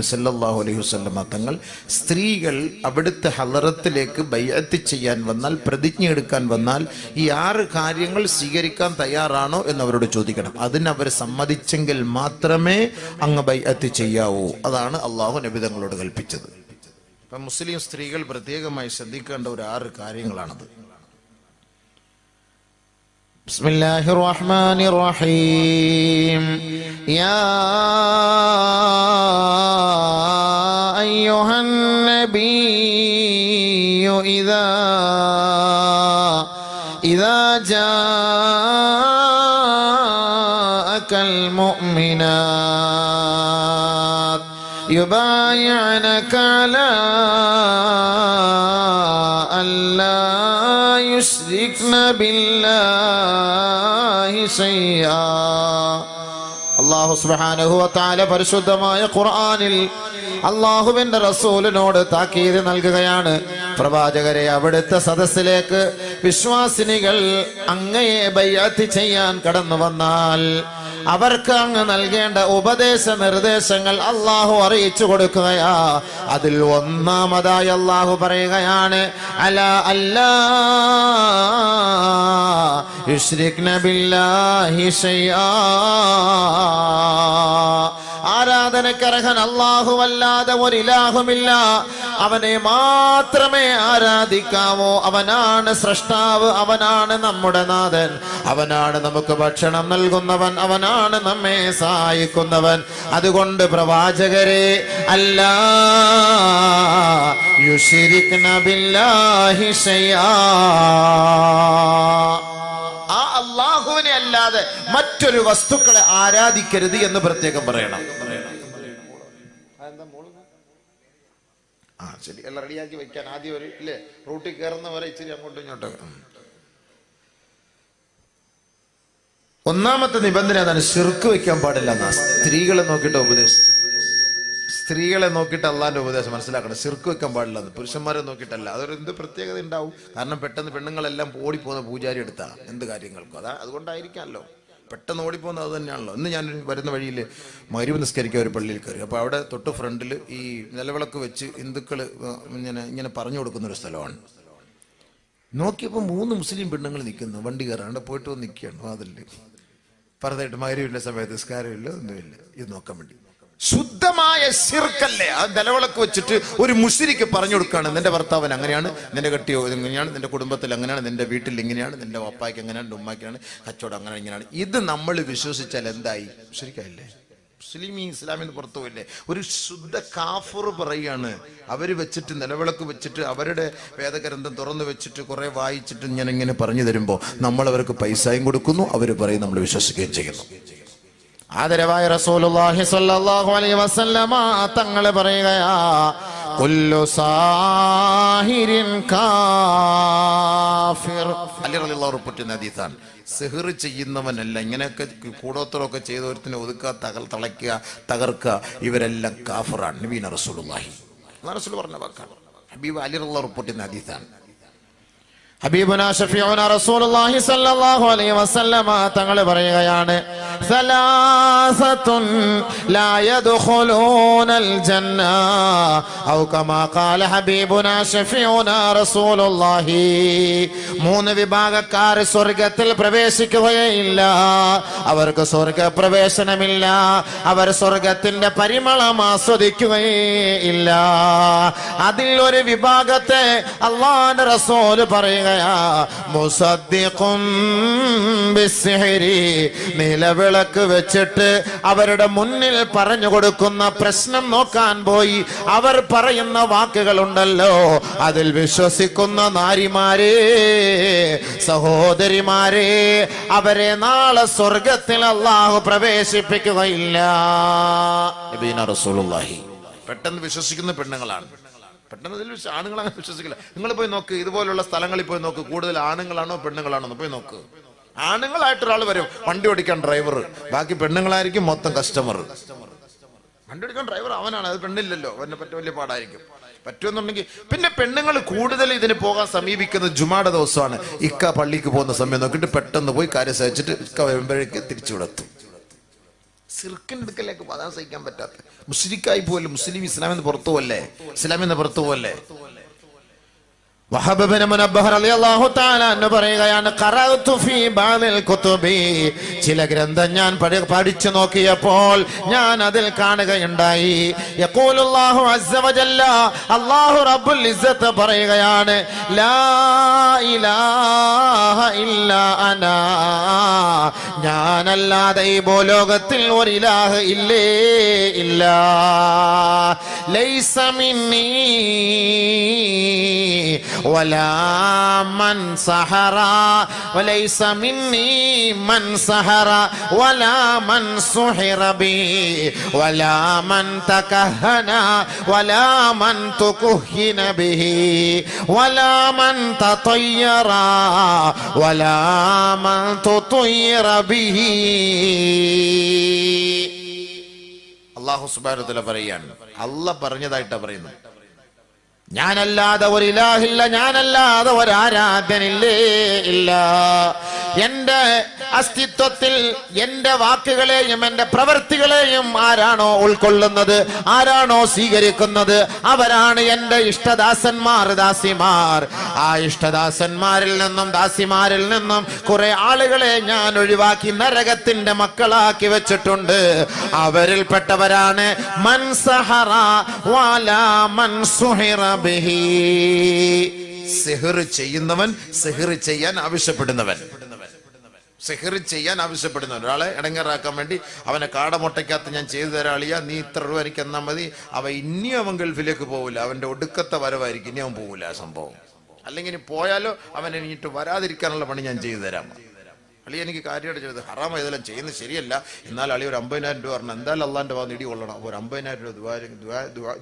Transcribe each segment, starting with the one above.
സല്ലല്ലാഹു അലൈഹി വസല്ലമ തങ്ങൾ സ്ത്രീകൾ അവിടുത്തെ ഹളറത്തിലേക്ക് ബൈഅത്ത് ചെയ്യാൻ വന്നാൽ, പ്രതിജ്ഞ എടുക്കാൻ വന്നാൽ, ഈ 6 കാര്യങ്ങൾ സ്വീകരിക്കാൻ തയ്യാറാണോ എന്ന് അവരോട് ചോദിക്കണം. അതിന് അവർ സമ്മതിച്ചെങ്കിൽ മാത്രമേ അങ്ങ് ബൈഅത്ത് ചെയ്യാവൂ. അതാണ് അള്ളാഹു നബി തങ്ങളോട് കൽപ്പിച്ചത്. ഇപ്പം മുസ്ലിം സ്ത്രീകൾ പ്രത്യേകമായി ശ്രദ്ധിക്കേണ്ട ഒരു 6 കാര്യങ്ങളാണത്. ബിസ്മില്ലാഹിർ റഹ്മാനിർ റഹീം. യാ അയ്യുഹൻ നബിയ്യു ഇദാ ജാഅകൽ മുഅ്മിനാത് യുബായിഅനക അലാ അല്ലാ യുശ്രിക്ന ബില്ലാഹി ശൈആ. അല്ലാഹു സുബ്ഹാനഹു വ തആല പരിശുദ്ധമായ ഖുർആനിൽ അല്ലാഹുവിന്റെ റസൂലിനോട് താക്കീത് നൽകുകയാണ്. പ്രവാചകരെ, അവിടുത്തെ സദസ്സിലേക്ക് വിശ്വാസിനികൾ അങ്ങയെ ബൈഅത്ത് ചെയ്യാൻ കടന്നു വന്നാൽ അവർക്ക് അങ്ങ് നൽകേണ്ട ഉപദേശ നിർദ്ദേശങ്ങൾ അല്ലാഹു അറിയിച്ചു കൊടുക്കുകയാ. അതിൽ ഒന്നാമതായി അല്ലാഹു പറയുകയാണ്, അലാ അല്ലാ യുശ്രിക്ന ബില്ലാഹി ശൈആ. ആരാധനക്കർഹൻ അല്ലാഹുവല്ലാതെ ഒരു ഇലാഹുമില്ല. അവനെ മാത്രമേ ആരാധിക്കാവൂ. അവനാണ് സ്രഷ്ടാവ്, അവനാണ് നമ്മുടെ നാഥൻ, അവനാണ് നമുക്ക് ഭക്ഷണം നൽകുന്നവൻ, അവനാണ് നമ്മെ സഹായിക്കുന്നവൻ. അതുകൊണ്ട് പ്രവാചകരെ, അല്ലാ യുശ്രിക്ന ബില്ലാഹി ശൈആ, ആ അല്ലാഹുവിനെ അല്ലാതെ മറ്റൊരു വസ്തുക്കളെ ആരാധിക്കരുത് എന്ന് പ്രത്യേകം പറയണം. ശരി, എല്ലാം റെഡിയാക്കി വെക്കാൻ ആദ്യം ഒരു ഇല്ലേ, റൂട്ടിൽ കയറുന്നവരെ ഇച്ചിരി അങ്ങോട്ടും ഇങ്ങോട്ടും. ഒന്നാമത്തെ നിബന്ധന അതാണ്, ശിർക്ക് വെക്കാൻ പാടില്ല എന്നാ. സ്ത്രീകളെ നോക്കിയിട്ട് ഉപദേശിച്ചു. സ്ത്രീകളെ നോക്കിയിട്ട് അള്ളാന്റെ ഉപദേശം മനസ്സിലാക്കണം. ശിർക്ക് വെക്കാൻ പാടില്ല എന്ന്. പുരുഷന്മാരെ നോക്കിയിട്ടല്ല. അതൊരു എന്ത് പ്രത്യേകത ഉണ്ടാവും? കാരണം പെട്ടെന്ന് പെണ്ണുങ്ങളെല്ലാം ഓടിപ്പോകുന്ന പൂജാരി എടുത്താ എന്ത് കാര്യങ്ങൾക്കും. അതുകൊണ്ടായിരിക്കാമല്ലോ പെട്ടെന്ന് ഓടിപ്പോകുന്നത്. അത് തന്നെയാണല്ലോ. ഇന്ന് ഞാൻ വരുന്ന വഴിയിൽ മഗ്‌രിബ് നിസ്കരിക്കാൻ ഒരു പള്ളിയിൽ കയറി. അപ്പോൾ അവിടെ തൊട്ട് ഫ്രണ്ടിൽ ഈ നിലവിളക്ക് വെച്ച് ഹിന്ദുക്കൾ ഇങ്ങനെ പറഞ്ഞു കൊടുക്കുന്നൊരു സ്ഥലമാണ്. നോക്കിയപ്പോൾ 3 മുസ്ലിം പെണ്ണുങ്ങൾ നിൽക്കുന്നു. വണ്ടി കയറാണ്ട് പോയിട്ട് വന്ന് നിൽക്കുകയാണ് വാതിലിൽ. പറഞ്ഞിട്ട് മഗ്‌രിബിന്റെ സമയത്ത് നിസ്കാരമില്ല, ഒന്നുമില്ല. ഇത് നോക്കാൻ വേണ്ടി ശുദ്ധമായ ശിർക്കല്ലേ. ആ നിലവിളക്ക് വെച്ചിട്ട് ഒരു മുശ്രിക്ക് പറഞ്ഞു കൊടുക്കുകയാണ്, നിന്റെ ഭർത്താവൻ അങ്ങനെയാണ്, നിന്റെ കെട്ടിയോ ഇങ്ങനെയാണ്, നിന്റെ കുടുംബത്തിൽ അങ്ങനെയാണ്, നിന്റെ വീട്ടിൽ ഇങ്ങനെയാണ്, നിന്റെ പപ്പായ്ക്ക് അങ്ങനെയാണ്, ഉമ്മാക്കാണ്, കച്ചവടം അങ്ങനെ ഇങ്ങനെയാണ്. ഇത് നമ്മൾ വിശ്വസിച്ചാൽ എന്തായി? മുശ്രിക്കല്ലേ. മുസ്ലിം ഇസ്ലാമിന് പുറത്തു പോയില്ലേ? ഒരു ശുദ്ധ കാഫിർ പറയുകയാണ്. അവര് വെച്ചിട്ട് നിലവിളക്ക് വെച്ചിട്ട് അവരുടെ വേദഗ്രന്ഥം തുറന്നു വെച്ചിട്ട് കുറെ വായിച്ചിട്ട് ഇങ്ങനെ പറഞ്ഞു തരുമ്പോ നമ്മൾ അവർക്ക് പൈസയും കൊടുക്കുന്നു, അവര് പറയും, നമ്മൾ വിശ്വസിക്കുകയും ചെയ്യുന്നു. ആദരവായ റസൂലുള്ളാഹി സ്വല്ലല്ലാഹു അലൈഹി വസല്ലമ തങ്ങൾ പറയുകയാ, കുല്ലു സാഹിരിൻ കാഫിർ. അലി റളിയല്ലാഹു റിപ്പോർട്ട് ഹദീസാണ്. സിഹർ ചെയ്യുന്നവനല്ല, ഇങ്ങനെയൊക്കെ കൂടോത്രമൊക്കെ ചെയ്തവരത്തിനെ ഒതുക്കുക, തളയ്ക്കുക, തകർക്കുക, ഇവരെല്ലാം കാഫിറാണ്. നബീന റസൂലുള്ളാഹി റസൂൽ പറഞ്ഞ വാക്കാണ്. ഹബീബ് അലി റളിയല്ലാഹു റിപ്പോർട്ട് ഹദീസാണ്. ഹബീബുനാ ഷഫീഉനാ റസൂലുള്ളാഹി സ്വല്ലല്ലാഹു അലൈഹി വസല്ലമ തങ്ങൾ പറയുകയാണ്, സലാസത്തുൻ ലാ യദ്ഖുലൂനൽ ജന്ന ഔ കമാ ഖാല ഹബീബുനാ ഷഫീഉനാ റസൂലുള്ളാഹി. 3 വിഭാഗക്കാർ സ്വർഗ്ഗത്തിൽ പ്രവേശിക്കുകയില്ല. അവർക്ക് സ്വർഗ്ഗ പ്രവേശനമില്ല. അവർ സ്വർഗ്ഗത്തിന്റെ പരിമളം ആസ്വദിക്കുകയില്ല. അതിൽ ഒരു വിഭാഗത്തെ അല്ലാഹുവിന്റെ റസൂൽ പറയുക, മുസദ്ദിഖുൻ ബിസ്സിഹ്രി. നിലവിളക്ക് വെച്ചിട്ട് അവരുടെ മുന്നിൽ പറഞ്ഞു കൊടുക്കുന്ന പ്രശ്നം നോക്കാൻ പോയി അവർ പറയുന്ന വാക്കുകളുണ്ടല്ലോ, അതിൽ വിശ്വസിക്കുന്ന നാരിമാരെ, സഹോദരിമാരെ, അവരെ നാളെ സ്വർഗത്തിൽ അല്ലാഹു പ്രവേശിപ്പിക്കുകയില്ല. നബീന റസൂലുള്ളാഹി. പെട്ടെന്ന് വിശ്വസിക്കുന്ന പെണ്ണുങ്ങളാണ്. പെട്ടെന്ന് ഇതിൽ ആണുങ്ങൾ അങ്ങനെ വിശ്വസിക്കില്ല. നിങ്ങൾ പോയി നോക്ക്, ഇതുപോലുള്ള സ്ഥലങ്ങളിൽ പോയി നോക്ക്, കൂടുതൽ ആണുങ്ങളാണോ പെണ്ണുങ്ങളാണോ പോയി നോക്ക്. ആണുങ്ങളായിട്ടൊരാൾ വരും, വണ്ടി ഓടിക്കാൻ ഡ്രൈവർ, ബാക്കി പെണ്ണുങ്ങളായിരിക്കും മൊത്തം കസ്റ്റമർ. വണ്ടി ഓടിക്കാൻ ഡ്രൈവർ അവനാണ്, അത് പെണ്ണില്ലല്ലോ, അവനെ പറ്റ വലിയ പാടായിരിക്കും. പറ്റുമെന്നുണ്ടെങ്കിൽ പിന്നെ പെണ്ണുങ്ങൾ കൂടുതൽ ഇതിന് പോകാൻ സമീപിക്കുന്നത് ജുമാടെ ദിവസമാണ്. ഇക്ക പള്ളിക്ക് പോകുന്ന സമയം നോക്കിയിട്ട് പെട്ടെന്ന് പോയി കാര്യം സഹിച്ചിട്ട് ഇക്ക വരുമ്പോഴേക്ക് തിരിച്ചു വിടത്തും. സിർക്കിന്റെ അടുക്കലേക്ക് അതാണ് സഹിക്കാൻ പറ്റാത്ത. മുശ്രിക്കായി പോലും മുസ്ലിം ഇസ്ലാമിന്ന് പുറത്തു പോവല്ലേ, ഇസ്ലാമിന്ന് പുറത്തു പോവല്ലേ. വഹബ് ഇബ്നു മുനബ്ബഹ് റളിയല്ലാഹു തആല അൻഹു പറയുകയാണ്, ഖറഅതു ഫീ ബഅദിൽ കുതുബി, ചില ഗ്രന്ഥം ഞാൻ പഠിച്ചു നോക്കിയപ്പോൾ ഞാൻ അതിൽ കാണുകയുണ്ടായി, യഖൂലുല്ലാഹു അസ്സ വജല്ല, അല്ലാഹു റബ്ബുൽ ഇസ്സത്ത് പറയുകയാണ്, ലാ ഇലാഹ ഇല്ലാ അനാ, ഞാനല്ലാതെ ഈ ഭൂലോകത്തിൽ ഒരു ഇലാഹ് ഇല്ലേ ഇല്ല, ലൈസ മിന്നീ ولا من سحر وليس مني من سحر ولا من سحر بي ولا من تكهن ولا من تكهن به ولا من تطير ولا من تطير به. അല്ലാഹു സുബ്ഹാനഹു വ തആല പറയാണ്, അല്ലാഹ് പറഞ്ഞതായിട്ടാ പറയുന്നത്, ഞാനല്ലാതെ ഒരു ഇലാഹില്ല, ഞാനല്ലാതെ ഒരു ആരാധനില്ലേ ഇല്ല. എന്റെ അസ്തിത്വത്തിൽ എന്റെ വാക്കുകളെയും എന്റെ പ്രവൃത്തികളെയും ആരാണോ ഉൾക്കൊള്ളുന്നത്, ആരാണോ സ്വീകരിക്കുന്നത്, അവരാണ് എന്റെ ഇഷ്ടദാസന്മാർ, ദാസിമാർ. ആ ഇഷ്ടദാസന്മാരിൽ നിന്നും ദാസിമാരിൽ നിന്നും കുറെ ആളുകളെ ഞാൻ ഒഴിവാക്കി നരകത്തിന്റെ മക്കളാക്കി വെച്ചിട്ടുണ്ട്. അവരിൽപ്പെട്ടവരാണ് മൻ സഹറ വലാ മൻ സുഹിറ ബിഹി, സിഹ്ർ ചെയ്യുന്നവൻ, സിഹ്ർ ചെയ്യാൻ ആവശ്യപ്പെടുന്നവൻ, സിഹ്ർ ചെയ്യാൻ ആവശ്യപ്പെടുന്നവൻ. ഒരാളെ ഇടങ്ങേറാക്കാൻ വേണ്ടി അവനെ കാടമുട്ടയ്ക്കകത്ത് ഞാൻ ചെയ്തു തരാളിയ, നീ ഇത്ര രൂപ എനിക്ക് എന്നാ മതി, ഇനി അവൻ ഗൾഫിലേക്ക് പോകില്ല, അവന്റെ ഒടുക്കത്തെ വരവായിരിക്കും, ഇനി അവൻ പോകില്ല ആ സംഭവം. അല്ലെങ്കിൽ ഇനി പോയാലോ അവൻ എനിട്ട് വരാതിരിക്കാനുള്ള പണി ഞാൻ ചെയ്തു തരാം. അളി എനിക്ക് കാര്യമായിട്ട് ചെയ്തത് ഹറാമ ഇതെല്ലാം ചെയ്യുന്നത് ശരിയല്ല, എന്നാൽ അളി ഒരു 50,000 രൂപ പറഞ്ഞു, എന്തായാലും അള്ളാന്റെ ഭാഗം ഇടി കൊള്ളണം, ഒരു 50,000 രൂപ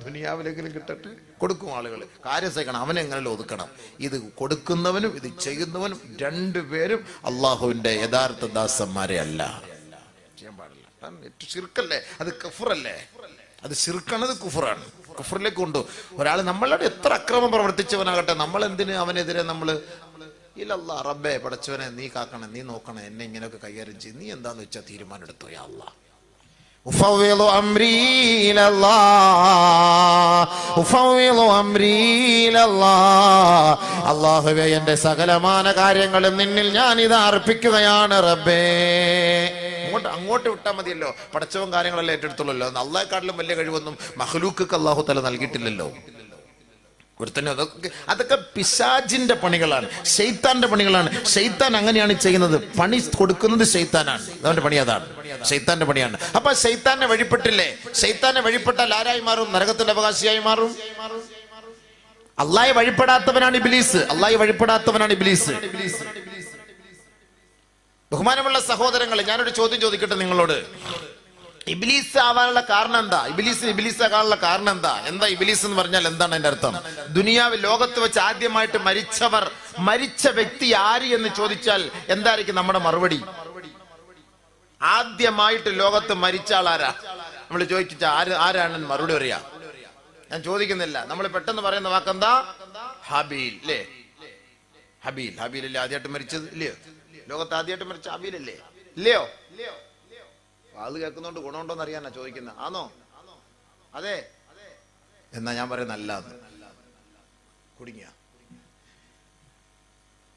ദുനിയാവിലെങ്കിലും കിട്ടട്ടെ, കൊടുക്കും ആളുകൾ. കാര്യം സഹിക്കണം, അവനെ എങ്ങനെ ഒതുക്കണം. ഇത് കൊടുക്കുന്നവനും ഇത് ചെയ്യുന്നവനും രണ്ടുപേരും അള്ളാഹുവിന്റെ യഥാർത്ഥ ദാസന്മാരെ അല്ല, ചെയ്യാൻ പാടില്ല. ശിർക്കല്ലേ, അത് കഫറല്ലേ, അത് ശിർക്കാണത്, കുഫറാണ്. കുഫറിലേക്ക് കൊണ്ടു ഒരാൾ നമ്മളുടെ എത്ര അക്രമം പ്രവർത്തിച്ചവനാകട്ടെ, നമ്മൾ എന്തിന് അവനെതിരെ നമ്മള് ഇല്ലല്ലാ റബ്ബേ പടച്ചവനെ നീ കാക്കണം, നീ നോക്കണം, എന്നെ ഇങ്ങനെയൊക്കെ കൈകാര്യം ചെയ്ത് നീ എന്താന്ന് വെച്ചാൽ തീരുമാനം എടുത്തോ യാ അല്ലാഹ്. ഉഫവ്വിളു അംരീ ഇലല്ലാഹ്, ഉഫവ്വിളു അംരീ ഇലല്ലാഹ്, അല്ലാഹുവേ എന്റെ സകലമാന കാര്യങ്ങളും നിന്നിൽ ഞാൻ ഇത് അർപ്പിക്കുകയാണ് റബ്ബേ. അങ്ങോട്ട് വിട്ടാൽ മതിയല്ലോ, പടച്ചവൻ കാര്യങ്ങളെല്ലാം ഏറ്റെടുത്തുള്ളല്ലോ. അള്ളാഹെക്കാട്ടിലും വലിയ കഴിവൊന്നും മഖ്ലൂഖിക്ക് അല്ലാഹു തആല നൽകിയിട്ടില്ലല്ലോ. ഒരുത്തന്നെ അതൊക്കെ പിശാചിന്റെ പണികളാണ്, ശൈത്താന്റെ പണികളാണ്. ശൈത്താൻ അങ്ങനെയാണ് ചെയ്യുന്നത്, പണി കൊടുക്കുന്നത് ശൈത്താനാണ്, അവന്റെ പണി അതാണ്, ശൈത്താന്റെ പണിയാണ്. അപ്പൊ ശൈത്താനെ വഴിപ്പെട്ടില്ലേ, ശൈത്താനെ വഴിപ്പെട്ടാൽ ആരായി മാറും? നരകത്തിന്റെ അവകാശിയായി മാറും. അള്ളാഹെ വഴിപ്പെടാത്തവനാണ് ഇബ്ലീസ്, അള്ളാഹെ വഴിപ്പെടാത്തവനാണ് ഇബ്ലീസ്. ബഹുമാനമുള്ള സഹോദരങ്ങളെ, ഞാനൊരു ചോദ്യം ചോദിക്കട്ടെ നിങ്ങളോട്. ഇബ്ലീസ് ആവാനുള്ള കാരണം എന്താ? ഇബ്ലീസ് ആകാനുള്ള കാരണം എന്താ? എന്താ ഇബ്ലീസ് എന്ന് പറഞ്ഞാൽ എന്താണ് അതിന്റെ അർത്ഥം? ദുനിയാവിൽ ലോകത്ത് വെച്ച് ആദ്യമായിട്ട് മരിച്ച വ്യക്തി ആര് എന്ന് ചോദിച്ചാൽ എന്തായിരിക്കും നമ്മുടെ മറുപടി? ആദ്യമായിട്ട് ലോകത്ത് മരിച്ച ആളാരാ നമ്മൾ ചോദിച്ചാ ആരാണെന്ന് മറുപടി പറയാ? ഞാൻ ചോദിക്കുന്നില്ല, നമ്മൾ പെട്ടെന്ന് പറയുന്ന വാക്കെന്താ? ഹബീൽ അല്ലേ? ഹബീലല്ലേ ആദ്യമായിട്ട് മരിച്ചത്? ഇല്ലയോ? ലോകത്ത് ആദ്യമായിട്ട് മരിച്ച ഹബീലല്ലേ? ഇല്ലയോ? അത് കേൾക്കുന്നോണ്ട് ഗുണമുണ്ടോന്ന് അറിയാനാ ചോദിക്കുന്നത്. ആണോ? അതെ എന്നാ ഞാൻ പറയുന്ന അല്ലാന്ന്. കുടുങ്ങിയ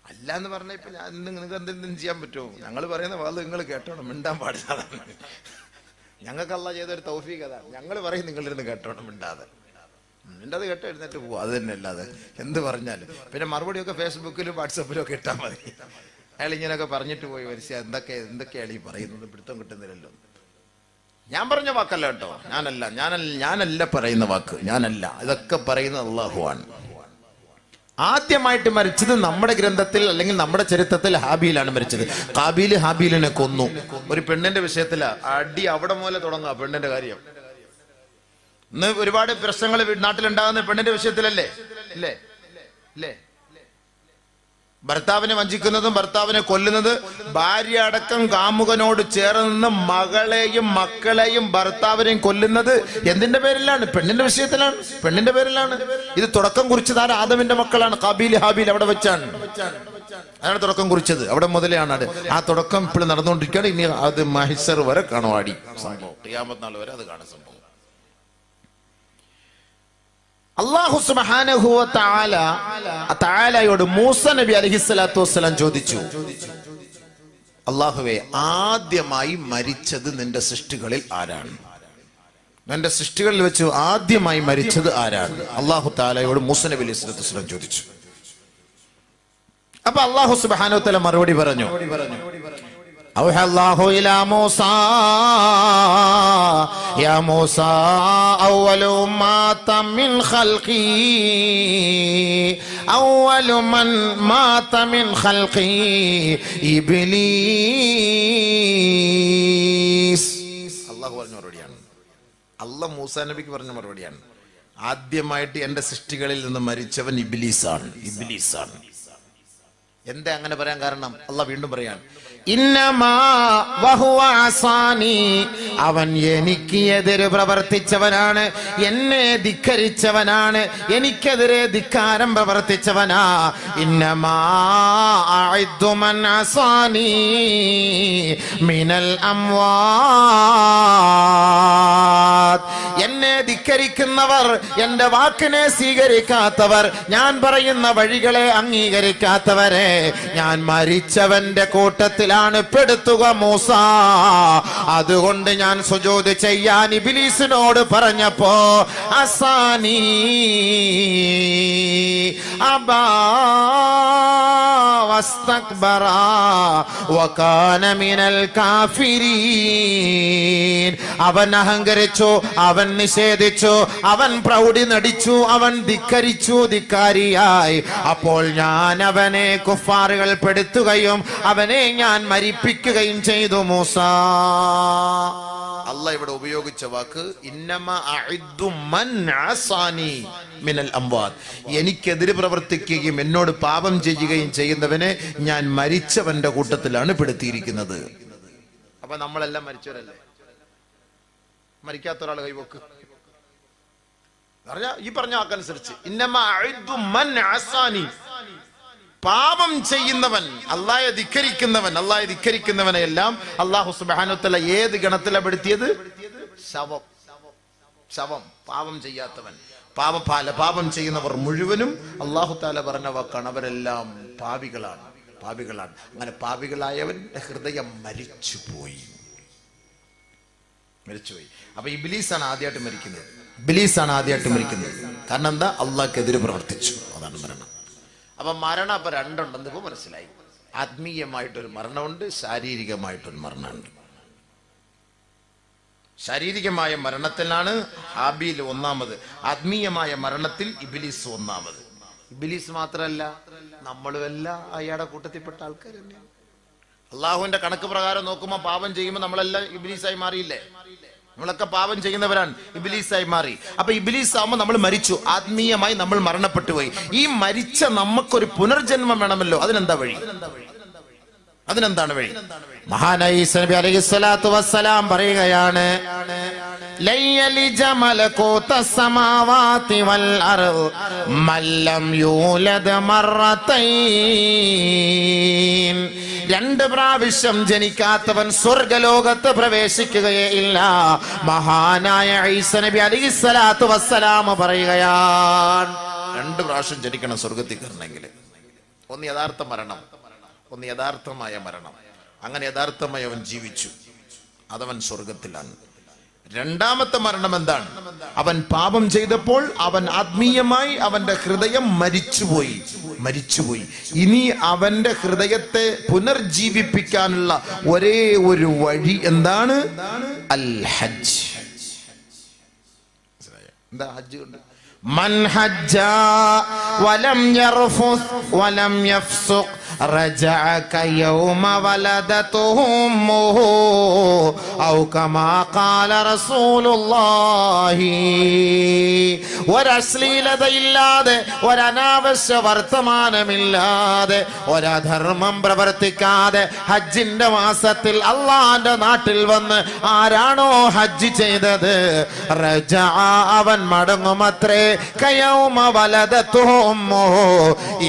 അല്ല എന്ന് പറഞ്ഞ ഇപ്പൊ ഞാൻ നിങ്ങൾക്ക് എന്തെങ്കിലും ചെയ്യാൻ പറ്റുമോ? ഞങ്ങൾ പറയുന്ന വാത് നിങ്ങൾ കേട്ടോണം, മിണ്ടാൻ പാടില്ല. ഞങ്ങൾക്ക് അല്ലാഹ് ചെയ്തൊരു തൗഫീഖ് അതാണ്. ഞങ്ങൾ പറയും നിങ്ങളിരുന്ന് കേട്ടോണം, മിണ്ടാതെ. എൻ്റെ അത് കേട്ടോ എഴുന്നേറ്റ് പോവും, അത് തന്നെ അല്ലാതെ എന്ത് പറഞ്ഞാലും. പിന്നെ മറുപടിയൊക്കെ ഫേസ്ബുക്കിലും വാട്സപ്പിലും ഒക്കെ ഇട്ടാൽ മതി. അയാൾ ഇങ്ങനെയൊക്കെ പറഞ്ഞിട്ട് പോയി വരിച്ച എന്തൊക്കെയാണ് ഈ പറയുന്നത്, പിടുത്തം കിട്ടുന്നില്ലല്ലോ. ഞാൻ പറഞ്ഞ വാക്കല്ല കേട്ടോ, ഞാനല്ല പറയുന്ന വാക്ക്, ഞാനല്ല. ഇതൊക്കെ പറയുന്നത് അല്ലാഹുവാണ്. ആദ്യമായിട്ട് മരിച്ചത് നമ്മുടെ ഗ്രന്ഥത്തിൽ അല്ലെങ്കിൽ നമ്മുടെ ചരിത്രത്തിൽ ഹാബീലാണ് മരിച്ചത്. ഹാബീൽ ഹാബീലിനെ കൊന്നു. ഒരു പെണ്ണിന്റെ വിഷയത്തിലാ അടി, അവിടെ മൂലം തുടങ്ങുക പെണ്ണിന്റെ കാര്യം. ഇന്ന് ഒരുപാട് പ്രശ്നങ്ങൾ നാട്ടിലുണ്ടാകുന്ന പെണ്ണിന്റെ വിഷയത്തിലല്ലേ? ഇല്ലേ? ഭർത്താവിനെ വഞ്ചിക്കുന്നതും ഭർത്താവിനെ കൊല്ലുന്നത്, ഭാര്യ അടക്കം കാമുകനോട് ചേർന്ന് മകളെയും മക്കളെയും ഭർത്താവിനെയും കൊല്ലുന്നത് എന്തിന്റെ പേരിലാണ്? പെണ്ണിന്റെ വിഷയത്തിലാണ്, പെണ്ണിന്റെ പേരിലാണ്. ഇത് തുടക്കം കുറിച്ചത് ആദമിന്റെ മക്കളാണ്, ഖാബീൽ ഹാബീൽ. അവിടെ വെച്ചാണ് അതാണ് തുടക്കം കുറിച്ചത്. അവിടെ മുതലെയാണ് അത്. ആ തുടക്കം ഇപ്പോഴും നടന്നുകൊണ്ടിരിക്കുകയാണ്. ഇനി അത് മഹിസർ വരെ കാണുവാടി സംഭവം, ഖിയാമത്ത് നാൾ വരെ അത് കാണുന്ന സംഭവം. അല്ലാഹു സുബ്ഹാനഹു വ തആലയോട് മൂസ നബി അലൈഹിസ്സലാത്തു വസ്സലാം ചോദിച്ചു, അല്ലാഹുവേ, ആദ്യമായി മരിച്ചത് നിന്റെ സൃഷ്ടികളിൽ ആരാണ്? നിന്റെ സൃഷ്ടികളിൽ വെച്ച് ആദ്യമായി മരിച്ചത് ആരാണ്? അല്ലാഹു തആലയോട് മൂസ നബി അലൈഹിസ്സലാത്തു വസ്സലാം ചോദിച്ചു. അപ്പൊ അല്ലാഹു സുബ്ഹാനഹു വ തആല മറുപടി പറഞ്ഞു, أوحى الله إلى موسى يا موسى أول مات من خلقي أول من مات من خلقي إبليس. അല്ലാഹു പറഞ്ഞ മറുപടിയാണ്. അല്ലാഹ് മൂസാ നബിക്ക് പറഞ്ഞ മറുപടിയാണ്. ആദ്യമായിട്ട് എന്റെ സൃഷ്ടികളിൽ നിന്ന് മരിച്ചവൻ ഇബ്ലീസാണ്. ഇബ്ലീസാണ്. എന്താ അങ്ങനെ പറയാൻ കാരണം? അല്ലാഹ് വീണ്ടും പറയാൻ, ഇന്നമാ വഹുവ അസാനി, അവൻ എനിക്ക് എതിര് പ്രവർത്തിച്ചവനാണ്, എന്നെ ധിക്കരിച്ചവനാണ്, എനിക്കെതിരെ ധിക്കാരം പ്രവർത്തിച്ചവനാ. ഇന്നമാ അഇദ്ദു മൻ അസാനി മിനൽ അംവാത്, എന്നെ ധിക്കരിക്കുന്നവർ, എന്റെ വാക്കിനെ സ്വീകരിക്കാത്തവർ, ഞാൻ പറയുന്ന വഴികളെ അംഗീകരിക്കാത്തവരെ ഞാൻ മരിച്ചവന്റെ കൂട്ടത്തിലാണ് പെടുത്തുക മൂസ. അതുകൊണ്ട് ഞാൻ സുജൂദ് ചെയ്യാൻ ഇബ്ലീസിനോട് പറഞ്ഞപ്പോ അസാനി അബാ വസ്തക്ബറ വകാന മിനൽ കാഫിരീൻ, അവൻ അഹങ്കരിച്ചു, അവൻ നിഷേധിച്ചു, അവൻ പ്രൗഢി നടിച്ചു, അവൻ ധിക്കരിച്ചു, ധിക്കാരിയായി. അപ്പോൾ ഞാൻ അവനെ കുഫാറുകൾ പെടുത്തുകയും അവനെ ഞാൻ മരിപ്പിക്കുകയും ചെയ്തു മൂസ. അല്ലാഹ് ഇവിടെ ഉപയോഗിച്ച വാക്ക് ഇന്നമ അഇദ്ദു മൻ അസാനി മിനൽ അംവാത്, എനിക്കെതിരെ പ്രവർത്തിക്കുകയും എന്നോട് പാപം ചെയ്യുകയും ചെയ്യുന്നവനെ ഞാൻ മരിച്ചവന്റെ കൂട്ടത്തിലാണ് പെടുത്തിയിരിക്കുന്നത്. അപ്പൊ നമ്മളെല്ലാം മരിച്ചവരല്ലേ? മരിക്കാത്ത ഒരാൾ കൈവക്ക്. ഈ പറഞ്ഞ വാക്കനുസരിച്ച് ഇന്നമ അഇദ്ദു മൻ അസാനി, പാപം ചെയ്യുന്നവൻ, അല്ലാഹയെ ധിക്കരിക്കുന്നവനെ എല്ലാം അല്ലാഹു സുബ്ഹാനഹു വ തആല ഏത് ഗണത്തിലാണ് പെടുത്തിയത്? ശവം. ശവം. പാപം ചെയ്യാത്തവൻ, പാപം ചെയ്യുന്നവർ മുഴുവനും അല്ലാഹു തആല പറഞ്ഞ വാക്കാണ്, അവരെല്ലാം പാപികളാണ്. അങ്ങനെ പാപികളായവന്റെ ഹൃദയം മരിച്ചുപോയി. അപ്പൊ ഇബ്ലീസാണ് ആദ്യമായിട്ട് മരിക്കുന്നത്. കാരണം എന്താ? അള്ളാഹ്ക്കെതിരെ പ്രവർത്തിച്ചു. അതാണ് മരണം. അപ്പൊ മരണം അപ്പൊ രണ്ടുണ്ടെന്ന് ഇപ്പൊ മനസ്സിലായി. ആത്മീയമായിട്ടൊരു മരണമുണ്ട്, ശാരീരികമായിട്ടൊരു മരണമുണ്ട്. ശാരീരികമായ മരണത്തിലാണ് ഹാബീൽ ഒന്നാമത്, ആത്മീയമായ മരണത്തിൽ ഇബ്ലീസ് ഒന്നാമത്. ഇബ്ലീസ് മാത്രമല്ല, നമ്മളും എല്ലാം അയാളുടെ കൂട്ടത്തിൽപ്പെട്ട ആൾക്കാർ തന്നെയാണ്. അള്ളാഹുവിന്റെ കണക്ക് പ്രകാരം നോക്കുമ്പോൾ പാപം ചെയ്യുമ്പോൾ നമ്മളെല്ലാം ഇബ്ലീസായി മാറിയില്ലേ? നമ്മളൊക്കെ പാപം ചെയ്യുന്നവരാണ്, ഇബ്ലീസായി മാറി. അപ്പൊ ഇബ്ലീസ് ആവുമ്പോൾ നമ്മൾ മരിച്ചു, ആത്മീയമായി നമ്മൾ മരണപ്പെട്ടു പോയി. ഈ മരിച്ച നമുക്കൊരു പുനർജന്മം വേണമല്ലോ. അതിനെന്താണ് വഴി? മഹാനായ ഈസാ നബി അലൈഹിസ്സലാത്തു വസ്സലാം പറയുകയാണ്, ലയ്യലിജ മലകൂത സമാവാതി വൽ അർദ് മല്ലം യൂലദ് മറത്തൈൻ, രണ്ട് പ്രാവശ്യം ജനിക്കാത്തവൻ സ്വർഗലോകത്ത് പ്രവേശിക്കുകയേ ഇല്ല. മഹാനായ ഈസാ നബി അലൈഹിസ്സലാത്തു വസ്സലാം പറയുകയാണ്, രണ്ട് പ്രാവശ്യം ജനിക്കണം സ്വർഗത്തിൽ കയറണമെങ്കിൽ. ഒന്ന് യഥാർത്ഥ മരണം, ഒന്ന് യഥാർത്ഥമായ മരണം. അങ്ങനെ യഥാർത്ഥമായി അവൻ ജീവിച്ചു, അതവൻ സ്വർഗത്തിലാണ്. രണ്ടാമത്തെ മരണം എന്താണ്? അവൻ പാപം ചെയ്തപ്പോൾ അവൻ ആത്മീയമായി അവന്റെ ഹൃദയം മരിച്ചുപോയി. ഇനി അവന്റെ ഹൃദയത്തെ പുനർജീവിപ്പിക്കാനുള്ള ഒരേ ഒരു വഴി എന്താണ്? അൽ ഹജ്ജ്. എന്താ ഹജ്ജ് കൊണ്ട്? മൻ ഹജ്ജ വലം യർഫുസ് വലം യഫ്സുഖ് رجع كيوم ولدته أمه أو كما قال رسول الله. ഒരശ്ലീലതയില്ലാതെ, ഒരനാവശ്യ വർത്തമാനമില്ലാതെ, ഒരധർമ്മം പ്രവർത്തിക്കാതെ ഹജ്ജിന്റെ മാസത്തിൽ അള്ളാന്റെ നാട്ടിൽ വന്ന് ആരാണോ ഹജ്ജ് ചെയ്തത്, റജഅ അവൻ മടങ്ങുമത്രേ കയൗമ വലദതുഹു ഉമ്മുഹു,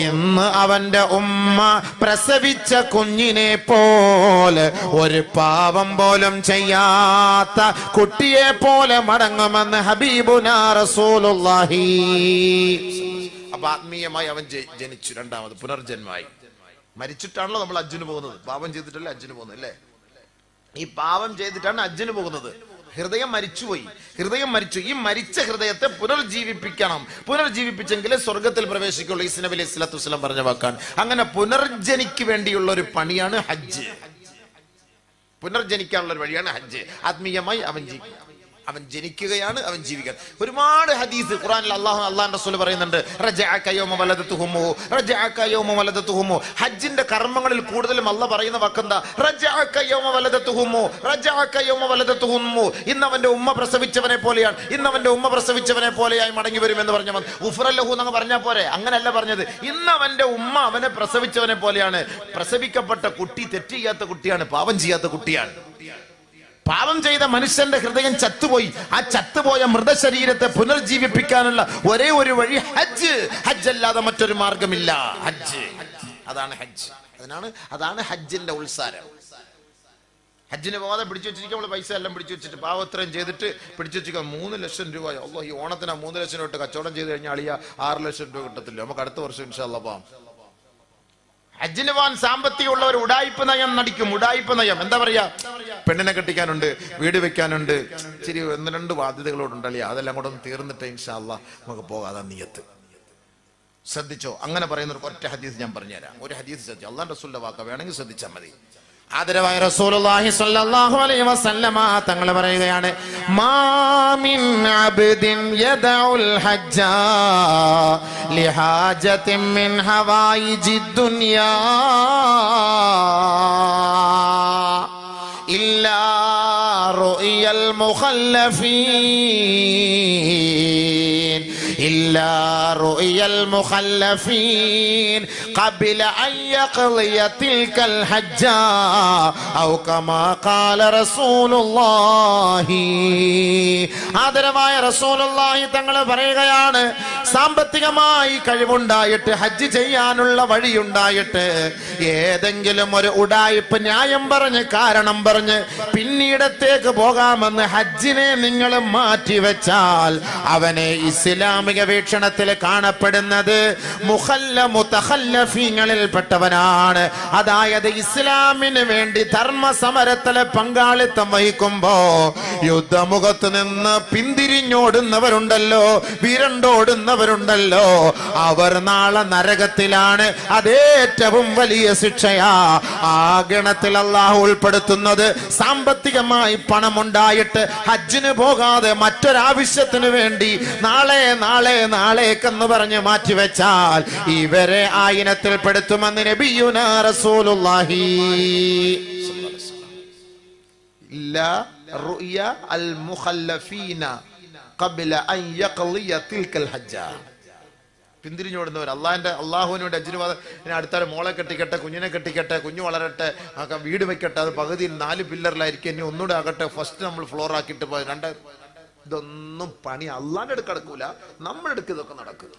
ഇന്ന് അവന്റെ ഉമ്മ പ്രസവിച്ച കുഞ്ഞിനെ പോലെ ഒരു പാപം പോലും ചെയ്യാത്ത കുട്ടിയെ പോലെ മടങ്ങുമെന്ന് ഹബീബുനാ റസൂലുള്ളാഹി. അപ്പൊ ആത്മീയമായി അവൻ ജനിച്ചു, രണ്ടാമത് പുനർജന്മമായി. മരിച്ചിട്ടാണല്ലോ നമ്മൾ ഹജ്ജിന് പോകുന്നത്, പാപം ചെയ്തിട്ടല്ലേ ഹജ്ജിന് പോകുന്നത് അല്ലേ? ഈ പാപം ചെയ്തിട്ടാണ് ഹജ്ജിന് പോകുന്നത്. ഹൃദയം മരിച്ചുപോയി, ഹൃദയം മരിച്ചു. ഈ മരിച്ച ഹൃദയത്തെ പുനർജീവിപ്പിക്കണം. പുനർജീവിപ്പിച്ചെങ്കിലേ സ്വർഗത്തിൽ പ്രവേശിക്കുള്ളൂ. ഈസ നബി അലൈഹി സ്വലാത്തു വസ്സലാം പറഞ്ഞ വാക്കാണ്. അങ്ങനെ പുനർജനിക്ക് വേണ്ടിയുള്ള ഒരു പണിയാണ് ഹജ്ജ്. പുനർജനിക്കാനുള്ള ഒരു വഴിയാണ് ഹജ്ജ്. ആത്മീയമായി അവൻ ജനിക്കുകയാണ്, അവൻ ജീവിക്കാൻ. ഒരുപാട് ഹദീസ് ഖുർആനിൽ അല്ലാഹുവിന്റെ റസൂൽ പറയുന്നുണ്ട്, റജഅക യൗമ വലദതുഹും. ഹജ്ജിന്റെ കർമ്മങ്ങളിൽ കൂടുതലും അല്ലാഹ് പറയുന്ന വാക്കെന്താ? റജഅക യൗമ വലദതുഹും. ഇന്ന് അവന്റെ ഉമ്മ പ്രസവിച്ചവനെ പോലെയാണ്, ഇന്ന് അവന്റെ ഉമ്മ പ്രസവിച്ചവനെ പോലെയായി മടങ്ങി വരും എന്ന് പറഞ്ഞവൻ ഉഫ്റലഹു എന്നങ്ങ് പറഞ്ഞാൽ പോരെ? അങ്ങനല്ല പറഞ്ഞത്. ഇന്ന് അവന്റെ ഉമ്മ അവനെ പ്രസവിച്ചവനെ പോലെയാണ്. പ്രസവിക്കപ്പെട്ട കുട്ടി തെറ്റ് ചെയ്യാത്ത കുട്ടിയാണ്, പാപം ചെയ്യാത്ത കുട്ടിയാണ്. പാപം ചെയ്ത മനുഷ്യന്റെ ഹൃദയം ചത്തുപോയി. ആ ചത്തുപോയ മൃതശരീരത്തെ പുനർജീവിപ്പിക്കാനുള്ള ഒരേ ഒരു വഴി ഹജ്ജ്. ഹജ്ജ് അല്ലാതെ മറ്റൊരു മാർഗമില്ല. ഹജ്ജ്, അതാണ് ഹജ്ജ്. അതാണ് ഹജ്ജിന്റെ ഉത്സാരം. ഹജ്ജിന് പോകാതെ പിടിച്ചു വെച്ചിരിക്കും. നമ്മൾ പൈസ എല്ലാം പിടിച്ചു വെച്ചിട്ട് പാവത്രയും ചെയ്തിട്ട് പിടിച്ചു വെച്ചിരിക്കാം. 3 ലക്ഷം രൂപ. അല്ലാഹ്, ഈ ഓണത്തിന് 3 ലക്ഷം രൂപ കച്ചവടം ചെയ്ത് കഴിഞ്ഞാൽ അളിയ 6 ലക്ഷം രൂപ കിട്ടത്തില്ല. നമുക്ക് അടുത്ത വർഷം ഇൻഷാ അല്ലാഹ് പോകാം. ഹജ്ജിന് പോകാൻ സാമ്പത്തികമുള്ളവർ ഉഡായിപ്പ് നയം നടിക്കും. ഉഡായിപ്പ് നയം എന്താ പറയാ? പെണ്ണിനെ കെട്ടിക്കാനുണ്ട്, വീട് വെക്കാനുണ്ട്, ഇച്ചിരി 1-2 ബാധ്യതകളോടുണ്ടല്ലേ, അതെല്ലാം കൂടെ ഒന്ന് തീർന്നിട്ട് ഇൻഷാ അല്ലാഹ് നമുക്ക് പോകാതെ നിയത്ത്. ശ്രദ്ധിച്ചോ? അങ്ങനെ പറയുന്ന ഒറ്റ ഹദീസ് ഞാൻ പറഞ്ഞുതരാം. ഒരു ഹദീസ് ശ്രദ്ധിച്ചു, അല്ലാഹുവിന്റെ റസൂലിന്റെ വാക്ക, വേണമെങ്കിൽ ശ്രദ്ധിച്ചാൽ മതി. ആദരവായ റസൂലുള്ളാഹി സ്വല്ലല്ലാഹു അലൈഹി വസല്ലമ തങ്ങൾ പറയുകയാണ്, മാ മിൻ അബ്ദിൻ യദഉൽ ഹജ്ജ ലിഹാജത്തിൻ മിൻ ഹവായിജി ദുനിയാ ഇല്ലാ റുയൽ മുഖല്ലഫീൻ إلا رؤيا المخلفين قبل أن يقضي تلك الحجة أو كما قال رسول الله. ആദരവായ റസൂലുള്ളാഹി തങ്ങൾ പറയുകയാണ്, സാമ്പത്തികമായി കഴിവുണ്ടായിട്ട് ഹജ്ജ് ചെയ്യാനുള്ള വഴിയുണ്ടായിട്ട് ഏതെങ്കിലും ഒരു ഉഡായിപ്പ് ന്യായം പറഞ്ഞ് കാരണം പറഞ്ഞ് പിന്നീടത്തേക്ക് പോകാമെന്ന് ഹജ്ജിനെ നിങ്ങൾ മാറ്റിവെച്ചാൽ അവനെ ഇസ്ലാമിക വീക്ഷണത്തിൽ കാണപ്പെടുന്നത് മുതഖല്ലഫീങ്ങളിൽ പെട്ടവനാണ്. അതായത് ഇസ്ലാമിന് വേണ്ടി ധർമ്മസമരത്തിലെ പങ്കാളിത്തം വഹിക്കുമ്പോ യുദ്ധമുഖത്ത് നിന്ന് പിന്തിരിഞ്ഞോടുന്നവരുണ്ടല്ലോ, വിരണ്ടോടുന്നവരുണ്ടല്ലോ, അവർ നാളെ നരകത്തിലാണ്. അതേറ്റവും വലിയ ശിക്ഷയാ. ആ ഗണത്തിൽ അല്ലാഹു ഉൾപ്പെടുത്തുന്നത് സാമ്പത്തികമായി പണമുണ്ടായിട്ട് ഹജ്ജിന് പോകാതെ മറ്റൊരാവശ്യത്തിന് വേണ്ടി നാളേക്കെന്ന് പറഞ്ഞ് മാറ്റിവെച്ചാൽ ഇവരെ ആ ഇനത്തിൽ പെടുത്തുമെന്ന് നബിയുനാ റസൂലുള്ളാഹി. ഇല്ലാ റുയ അൽ മുഖല്ലഫീന ഖബ്ല അൻ യഖ്ളിയ തിൽകൽ ഹജ്ജ. പിന്തിരിഞ്ഞോടുന്നവർ അള്ളാഹുവിന് വേണ്ടി ഹജ്ജിന് പോകാതെ അടുത്ത മോളെ കെട്ടിക്കട്ടെ, കുഞ്ഞിനെ കെട്ടിക്കട്ടെ, കുഞ്ഞു വളരട്ടെ, വീട് വെക്കട്ടെ, അത് പകുതിയിൽ 4 പില്ലറിലായിരിക്കും, ഇനി ഒന്നുകൂടെ ആകട്ടെ, ഫസ്റ്റ് നമ്മൾ ഫ്ലോർ ആക്കിയിട്ട് പോയി ഇതൊന്നും പണി അള്ളാന്റെ അടുക്ക് നടക്കൂല, നമ്മുടെ അടുക്ക് ഇതൊക്കെ നടക്കും.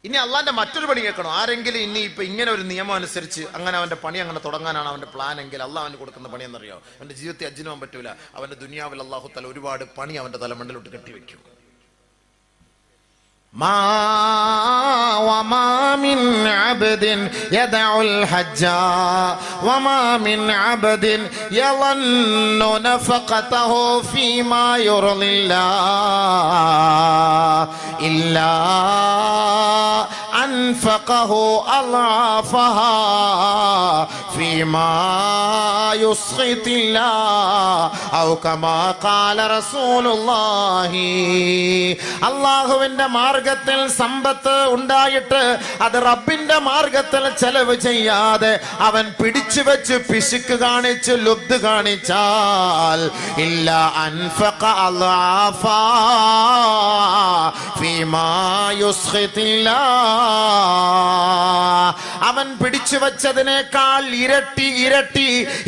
ഇനി അള്ളാന്റെ മറ്റൊരു പണി കേൾക്കണം. ആരെങ്കിലും ഇനി ഇപ്പൊ ഇങ്ങനെ ഒരു നിയമം അനുസരിച്ച് അങ്ങനെ അവന്റെ പണി അങ്ങനെ തുടങ്ങാനാണ് അവന്റെ പ്ലാൻ എങ്കിൽ അള്ളാഹ് അവന് കൊടുക്കുന്ന പണി എന്നറിയോ? അവന്റെ ജീവിതത്തിൽ ഹജ്ജിന് പോകാൻ പറ്റൂല. അവന്റെ ദുനിയാവിൽ അള്ളാഹു തആല ഒരുപാട് പണി അവന്റെ തലമണ്ടലോട്ട് കെട്ടിവെക്കും. وما من عبد يدع الحج وما من عبد يظن نفقته فيما يرضي الله إلا أنفقه أضعافها فيما يسخط الله أو كما قال رسول الله. അല്ലാഹുവിന്റെ മാർഗത്തിൽ സമ്പത്ത് ഉണ്ടായിട്ട് അത് റബ്ബിന്റെ മാർഗത്തിൽ ചെലവ് ചെയ്യാതെ അവൻ പിടിച്ചു വെച്ച് പിശുക്ക് കാണിച്ച് ലുബ്ദ് കാണിച്ചാൽ ഇല്ല അൻഫഖ അളാഫാ ഫീമാ യുസ്ഖിതില്ലാ, അവൻ പിടിച്ചു വച്ചതിനേക്കാൾ ഇരട്ടി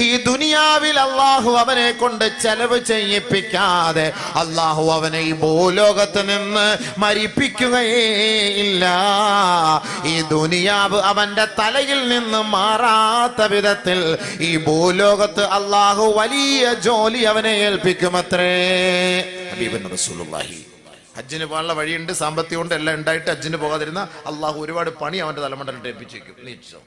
ഈ ദുനിയാവിൽ അള്ളാഹു അവനെ കൊണ്ട് ചെലവ് ചെയ്യിപ്പിക്കാതെ അള്ളാഹു അവനെ ഈ ഭൂലോകത്ത് നിന്ന് മരിപ്പിക്കുകയേ ഇല്ല. ഈ ദുനിയാവ് അവന്റെ തലയിൽ നിന്ന് മാറാത്ത വിധത്തിൽ ഈ ഭൂലോകത്ത് അള്ളാഹു വലിയ ജോലി അവനെ ഏൽപ്പിക്കുമത്രേ. ഹബീബ് റസൂലുള്ളാഹി ഹജ്ജിന് പോകാനുള്ള വഴിയുണ്ട്, സാമ്പത്തികം കൊണ്ട് എല്ലാം ഉണ്ടായിട്ട് ഹജ്ജിന് പോകാതിരുന്ന അള്ളാഹു ഒരുപാട് പണി അവന്റെ തലമണ്ടലിട്ട് ഏൽപ്പിച്ചേക്കും. നീച്ചോ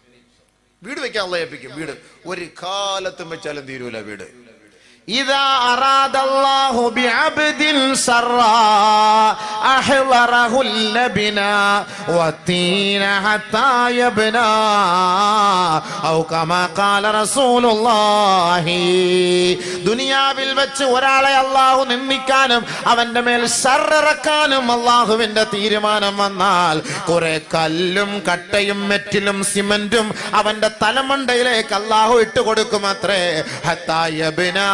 വീട് വെക്കാൻ അള്ളാഹ് ഏൽപ്പിക്കും. വീട് ഒരു കാലത്തും വെച്ചാലും തീരൂല വീട്. إذا أراد الله بعبد سرا أحضره اللبنا والتين حتى يبنى أو كما قال رسول الله. ദുനിയാവിൽ വെച്ച് ഒരാളെ അള്ളാഹു നിന്ദിക്കാനും അവന്റെ മേൽ ശർറക്കാനും അള്ളാഹുവിന്റെ തീരുമാനം വന്നാൽ കുറെ കല്ലും കട്ടയും മെറ്റിലും സിമന്റും അവന്റെ തലമണ്ടയിലേക്ക് അള്ളാഹു ഇട്ടുകൊടുക്കുമത്രേ. ഹത്താ യബ്നാ,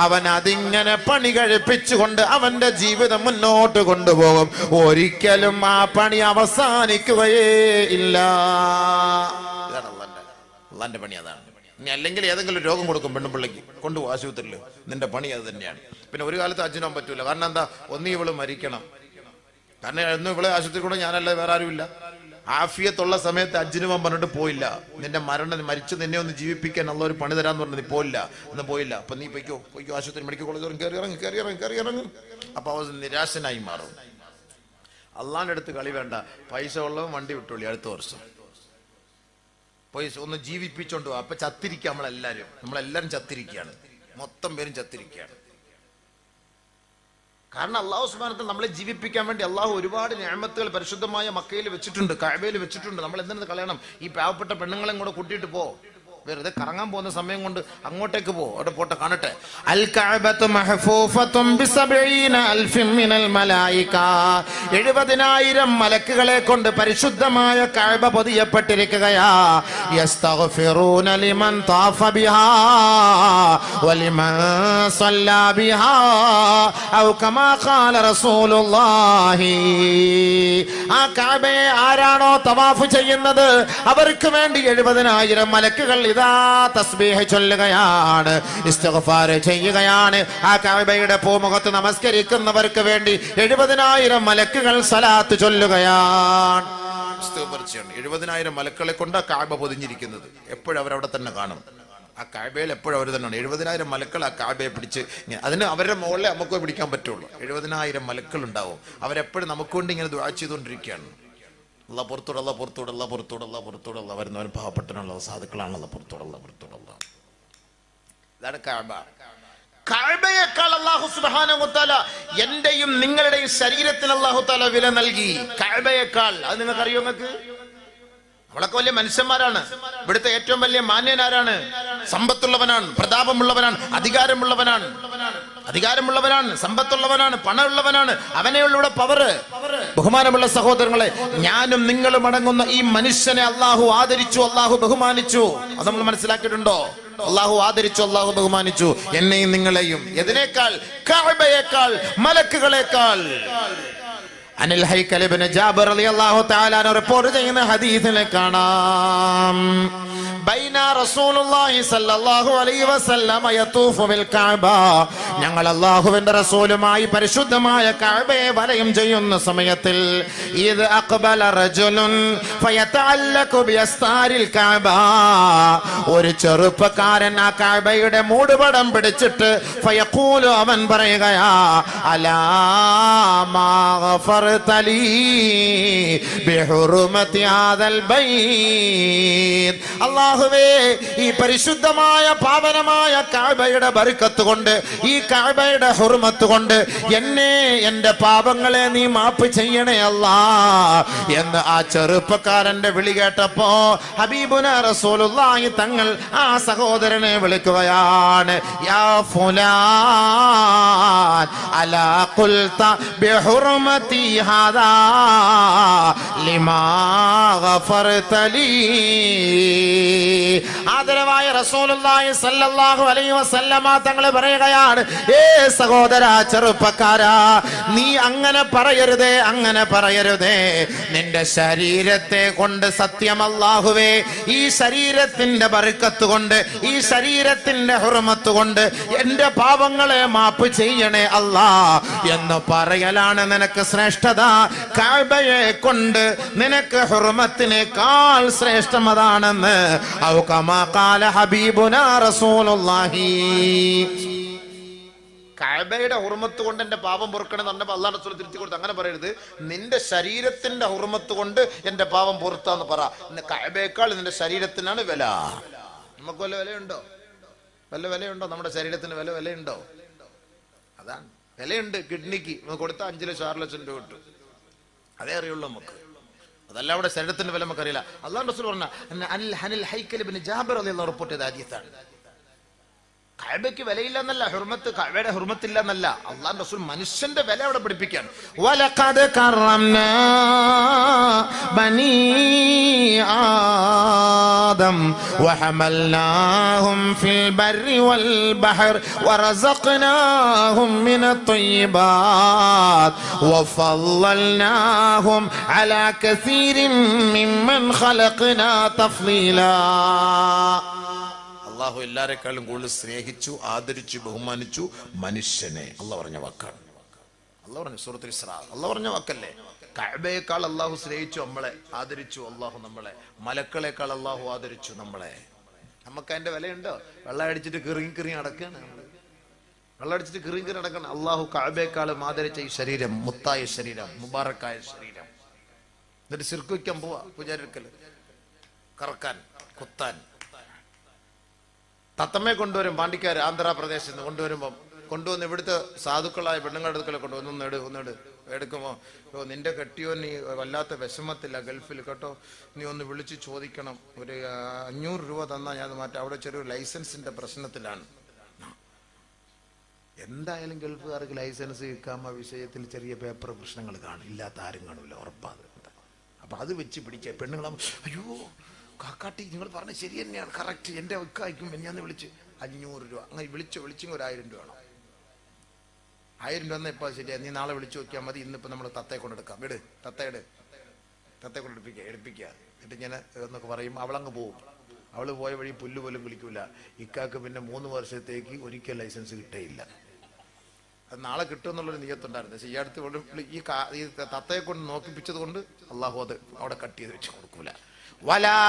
അവൻ അതിങ്ങനെ പണി കഴിപ്പിച്ചുകൊണ്ട് അവന്റെ ജീവിതം മുന്നോട്ട് കൊണ്ടുപോകും. ഒരിക്കലും ആ പണി അവസാനിക്കുകയേ ഇല്ല. ഇതാണ് അള്ളാന്റെ പണി. അതാണ്. ഇനി അല്ലെങ്കിൽ ഏതെങ്കിലും രോഗം കൊടുക്കും പെണ്ണുപിള്ളക്ക്, കൊണ്ടുപോകും ആശുപത്രിയിൽ. നിന്റെ പണി അത് തന്നെയാണ്. പിന്നെ ഒരു കാലത്ത് അച്ഛനും പറ്റൂല. കാരണം എന്താ? ഒന്നീ ഇവള് മരിക്കണം. കാരണം എന്നും ഇവളെ ആശുപത്രി കൂടെ ഞാനല്ല, വേറെ ആരുമില്ല. ആഫിയത്തുള്ള സമയത്ത് അജ്ജിന് പോകാൻ പറഞ്ഞിട്ട് പോയില്ല. നിന്റെ മരിച്ച് നിന്നെ ഒന്ന് ജീവിപ്പിക്കാൻ ഉള്ള ഒരു പണി തരാന്ന് പറഞ്ഞു. നീ പോയില്ല, എന്ന് പോയില്ല. അപ്പൊ നീ പൊയ്ക്കോ ആശുപത്രി മെഡിക്കൽ കോളേജ് കയറി ഇറങ്ങും. അപ്പൊ അവ നിരാശനായി മാറും. അള്ളാന്റെ അടുത്ത് കളി വേണ്ട. പൈസ ഉള്ളവൻ വണ്ടി വിട്ടോളി, അടുത്ത വർഷം പോയി ഒന്ന് ജീവിപ്പിച്ചോണ്ട് പോവാ. അപ്പൊ ചത്തിരിക്കുക നമ്മളെല്ലാരും ചത്തിരിക്കുകയാണ്. മൊത്തം പേരും ചത്തിരിക്കുകയാണ്. കാരണം അള്ളാഹു സുബ്ഹാനഹു വ തആല നമ്മളെ ജീവിപ്പിക്കാൻ വേണ്ടി അള്ളാഹു ഒരുപാട് നിഅമത്തുകൾ പരിശുദ്ധമായ മക്കയിൽ വെച്ചിട്ടുണ്ട്, കഅബയിൽ വെച്ചിട്ടുണ്ട്. നമ്മൾ എന്തിനത് കളയണം? ഈ പാവപ്പെട്ട പെണ്ണുങ്ങളെ കൂടെ കൂട്ടിയിട്ട് പോ. വെറുതെ കറങ്ങാൻ പോകുന്ന സമയം കൊണ്ട് അങ്ങോട്ടേക്ക് പോ. അവിടെ പോട്ടെ, കാണട്ടെ. അൽ കഅബതു മഹ്ഫൂഫത്തുൻ ബി70,000 മിനൽ മലായിക. 70,000 മലക്കുകളെ കൊണ്ട് പരിശുദ്ധമായ കഅബ പൊതിയപ്പെട്ടിരിക്കുകയാ. യസ്തഗ്ഫിറൂന ലിമൻ താഫ ബിഹാ വലിമൻ സല്ലാ ബിഹാ ഔ കമാ ഖാല റസൂലുള്ളാഹി. ആ കഅബയെ ആരാണോ തവാഫ് ചെയ്യുന്നത് അവർക്ക് വേണ്ടി 70,000 മലക്കുകൾ തസ്ബീഹ് ചൊല്ലുകയാണ്, ഇസ്തിഗ്ഫാർ ചെയ്യുകയാണ്. ആ കഅബയുടെ പൂമുഖത്ത് നമസ്കരിക്കുന്നവർക്ക് വേണ്ടി 70,000 മലക്കുകൾ സലാത്ത് ചൊല്ലുകയാണ്. 70,000 മലക്കളെ കൊണ്ട് ആ കഅബ പൊതിഞ്ഞിരിക്കുന്നത്. എപ്പോഴും അവരവിടെ തന്നെ കാണും. ആ കഅബയിൽ എപ്പോഴും അവർ തന്നെയാണ്. 70,000 മലക്കൾ ആ കഅബയെ പിടിച്ച്, അതിന് അവരുടെ മുകളിലെ നമുക്ക് പിടിക്കാൻ പറ്റുള്ളൂ. 70,000 മലക്കൾ ഉണ്ടാവും. അവരെപ്പോഴും നമുക്ക് വേണ്ടി ഇങ്ങനെ ദുആ ചെയ്തുകൊണ്ടിരിക്കുകയാണ്. അല്ല പുറത്തോടല്ല വരുന്നവൻ പാവപ്പെട്ടനുള്ള സാധുക്കളാണല്ലോ. പുറത്തോടല്ല. ഇതാണ് കഅബ. കഅബയേക്കാൾ അല്ലാഹു സുബ്ഹാനഹു വ തആല എന്റെയും നിങ്ങളുടെയും ശരീരത്തിന് അല്ലാഹു തആല വില നൽകി. കഅബയേക്കാൾ. അത് നിങ്ങൾക്ക് അറിയോ? നിങ്ങൾക്ക് നമ്മളൊക്കെ വലിയ മനുഷ്യന്മാരാണ്. ഇവിടുത്തെ ഏറ്റവും വലിയ മാന്യനാരാണ്? സമ്പത്തുള്ളവനാണ്, പ്രതാപമുള്ളവനാണ്, അധികാരമുള്ളവനാണ്, സമ്പത്തുള്ളവനാണ്, പണമുള്ളവനാണ്. അവനെയുള്ള പവറ്. ബഹുമാനമുള്ള സഹോദരങ്ങളെ, ഞാനും നിങ്ങളും അടങ്ങുന്ന ഈ മനുഷ്യനെ അള്ളാഹു ആദരിച്ചു, അള്ളാഹു ബഹുമാനിച്ചു. അത് നമ്മൾ മനസ്സിലാക്കിയിട്ടുണ്ടോ? അള്ളാഹു ആദരിച്ചു, അള്ളാഹു ബഹുമാനിച്ചു എന്നെയും നിങ്ങളെയും. എതിനേക്കാൾ? കഅബയേക്കാൾ, മലക്കുകളേക്കാൾ. അനിൽ ഹൈക്കൽ ഇബ്നു ജാബിർ റളിയല്ലാഹു തആല റിപ്പോർട്ട് ചെയ്യുന്ന ഹദീസിൽ കാണാം, ബൈന റസൂലുള്ളാഹി സ്വല്ലല്ലാഹു അലൈഹി വസല്ലം യതൂഫു ബിൽ കഅബ. ഞങ്ങൾ അല്ലാഹുവിന്റെ റസൂലുമായി പരിശുദ്ധമായ കഅബയെ വലയം ചെയ്യുന്ന സമയത്തിൽ ഇദ് അഖ്ബല റജുലുൻ ഫയതഅല്ലഖു ബിഅസ്താരിൽ കഅബ. ഒരു ചെറുപ്പക്കാരൻ ആ കഅബയുടെ മൂടുപടം പിടിച്ചിട്ട് ഫയഖൂലു, അവൻ പറയുകയാ, അലാ മാ ഗഫർതലി ബിഹുർമതി ഹാദൽ ബൈത്ത്. അല്ലാഹുവേ, ഈ പരിശുദ്ധമായ പാവനമായ കഅബയുടെ ബർക്കത്ത് കൊണ്ട്, ഈ കഅബയുടെ ഹുർമത്ത് കൊണ്ട് എന്നെ, എന്റെ പാപങ്ങളെ നീ മാപ്പ് ചെയ്യണേ അല്ലാ എന്ന് ആ ചെറുപ്പക്കാരന്റെ വിളി കേട്ടപ്പോ ഹബീബുന റസൂലുള്ളാഹി തങ്ങൾ ആ സഹോദരനെ വിളിക്കുകയാണ്, യാ ഫുലാൻ അലാ ഖുൽത ബിഹുർമതി ഹാദാ ലിമാ ഗഫർത ലീ. ആദരവായ റസൂലുള്ളാഹി സ്വല്ലല്ലാഹു അലൈഹി വസല്ലമ തങ്ങൾ പറയുകയാണ്, ഏ സഹോദരാ, ചെറുപ്പക്കാരാ, നീ അങ്ങനെ പറയരുതേ, അങ്ങനെ പറയരുതേ. നിന്റെ ശരീരത്തെ കൊണ്ട് സത്യം അല്ലാഹുവേ, ഈ ശരീരത്തിന്റെ ബർക്കത്ത് കൊണ്ട്, ഈ ശരീരത്തിന്റെ ഹുർമത്ത് കൊണ്ട് എന്റെ പാപങ്ങളെ മാപ്പ് ചെയ്യണേ അല്ലാ എന്ന് പറയലാണ് നിനക്ക് ശ്രേഷ്ഠത. കഅബയെ കൊണ്ട് നിനക്ക് ഹുർമത്തിനേക്കാൾ ശ്രേഷ്ഠം അതാണെന്ന് ഔ കമാ ഖാല ഹബീബുനാ റസൂലുള്ളാഹി. കഅബയുടെ ഹുർമത്ത് കൊണ്ട് എന്റെ പാപം പൊറുക്കണം എന്ന് പറഞ്ഞപ്പോൾ അല്ലാഹു റസൂൽ തിരുത്തി കൊടുത്തു, അങ്ങനെ പറയരുത്. നിന്റെ ശരീരത്തിന്റെ ഹുർമത്ത് കൊണ്ട് എന്റെ പാപം പൊറുത്താന്ന് പറ. കഅബയേക്കാൾ നിന്റെ ശരീരത്തിനാണ് വില. നമുക്ക് വല്ല വിലയുണ്ടോ? വല്ല വിലയുണ്ടോ? നമ്മുടെ ശരീരത്തിന് വിലയുണ്ടോ? അതാണ് വിലയുണ്ട്. കിഡ്നിക്ക് കൊടുത്ത 5 ലക്ഷം 6 ലക്ഷം രൂപ കിട്ടും, അതേ അറിയുള്ളൂ നമുക്ക്. അതല്ല അവിടെ ശരീരത്തിന്റെ വില നമുക്കറിയില്ല. അല്ലാഹു റസൂൽ പറഞ്ഞ അനിൽ ഹൈക്കൽ ഇബ്നു ജാബിർ റളിയല്ലാഹു റിപ്പോർട്ട് ചെയ്ത ഹദീസാണ്. കഅബയ്ക്ക് വിലയില്ല എന്നല്ല, ഹുർമത്ത്, കഅബയുടെ ഹുർമത്തില്ല എന്നല്ല, അല്ലാഹു റസൂൽ മനുഷ്യന്റെ വില അവിടെ പഠിപ്പിക്കുകയാണ്. വലഖദ് കറംനാ ബനീ ആദം വഹമൽനാഹും ഫിൽ ബർരി വൽ ബഹർ വറസഖ്നാഹും മിനത് ത്വയ്യിബാത് വഫളൽനാഹും അലാ കസീരിൻ മിമ്മൻ ഖലഖ്നാ തഫ്ളീലാ. അള്ളാഹു എല്ലാരെക്കാളും കൂടുതൽ സ്നേഹിച്ചു, ആദരിച്ചു, ബഹുമാനിച്ചു മനുഷ്യനെ. അള്ളാഹു പറഞ്ഞ വാക്കാണ്. അള്ളാഹു പറഞ്ഞു സൂറത്തുൽ ഇസ്രാ, അള്ളാഹു പറഞ്ഞ വാക്കല്ലേ. കഅബയേക്കാൾ അള്ളാഹു സ്നേഹിച്ചു നമ്മളെ, ആദരിച്ചു അള്ളാഹു നമ്മളെ. മലക്കളെക്കാൾ അള്ളാഹു ആദരിച്ചു നമ്മളെ. നമുക്ക് അതിന്റെ വിലയുണ്ടോ? വെള്ളം അടിച്ചിട്ട് കിറി നടക്കുകയാണ്. വെള്ളം അടിച്ചിട്ട് കിറി നടക്കണം. അള്ളാഹു കഅബയേക്കാളും ആദരിച്ച ഈ ശരീരം, മുത്തായ ശരീരം, മുബാറക്കായ ശരീരം, എന്നിട്ട് ശിർക്ക് വയ്ക്കാൻ പോവാ പൂജാരിക്കല്, കറക്കാൻ, കുത്താൻ. തത്തമ്മയെ കൊണ്ടുവരും പാണ്ടിക്കാർ ആന്ധ്രാപ്രദേശിൽ നിന്ന്. കൊണ്ടുവന്ന് ഇവിടുത്തെ സാധുക്കളായ പെണ്ണുങ്ങളുടെ അടുക്കൽ കൊണ്ടുവന്ന് ഒന്നെട് എടുക്കുമ്പോൾ, നിന്റെ കെട്ടിയോ നീ വല്ലാത്ത വിഷമത്തില്ല ഗൾഫിൽ കേട്ടോ, നീ ഒന്ന് വിളിച്ച് ചോദിക്കണം, ഒരു 500 രൂപ തന്നാൽ ഞാൻ മാറ്റാം, അവിടെ ചെറിയൊരു ലൈസൻസിന്റെ പ്രശ്നത്തിലാണ്. എന്തായാലും ഗൾഫുകാർക്ക് ലൈസൻസ് കിട്ടാമ വിഷയത്തിൽ ചെറിയ പേപ്പർ പ്രശ്നങ്ങൾ കാണും, ഇല്ലാത്ത ആരും കാണൂല, ഉറപ്പാണ്. അപ്പൊ അത് വെച്ച് പിടിക്കുക. പെണ്ണുങ്ങളാകുമ്പോൾ അയ്യോ കാക്കാട്ടി നിങ്ങൾ പറഞ്ഞ ശരി തന്നെയാണ്, കറക്റ്റ്, എൻ്റെ ഒക്കായിക്കും ഞാൻ വിളിച്ച് 500 രൂപ അങ്ങനെ വിളിച്ചെങ്കിൽ 1000 രൂപ വേണം. 1000 രൂപ എന്നാൽ ഇപ്പോൾ ശരിയാ, നീ നാളെ വിളിച്ചു നോക്കിയാൽ മതി, ഇന്നിപ്പോൾ നമ്മൾ തത്തയെ കൊണ്ടെടുക്കാം, തത്തയെ കൊണ്ട് എടുപ്പിക്കുക. എന്നിട്ട് ഞാൻ എന്നൊക്കെ പറയും, അവളങ്ങ് പോവും. അവള് പോയ വഴി പുല്ല് പോലും വിളിക്കൂല. ഇക്കാക്ക് പിന്നെ 3 വർഷത്തേക്ക് ഒരിക്കൽ ലൈസൻസ് കിട്ടേയില്ല. അത് നാളെ കിട്ടുമെന്നുള്ളൊരു നിയത്തുണ്ടായിരുന്നു. പക്ഷേ ഈ അടുത്ത് ഈ തത്തയെ കൊണ്ട് നോക്കിപ്പിച്ചത് കൊണ്ട് അള്ളാഹു അത് അവിടെ കട്ട് ചെയ്ത് വെച്ച് കൊടുക്കൂല. വലാ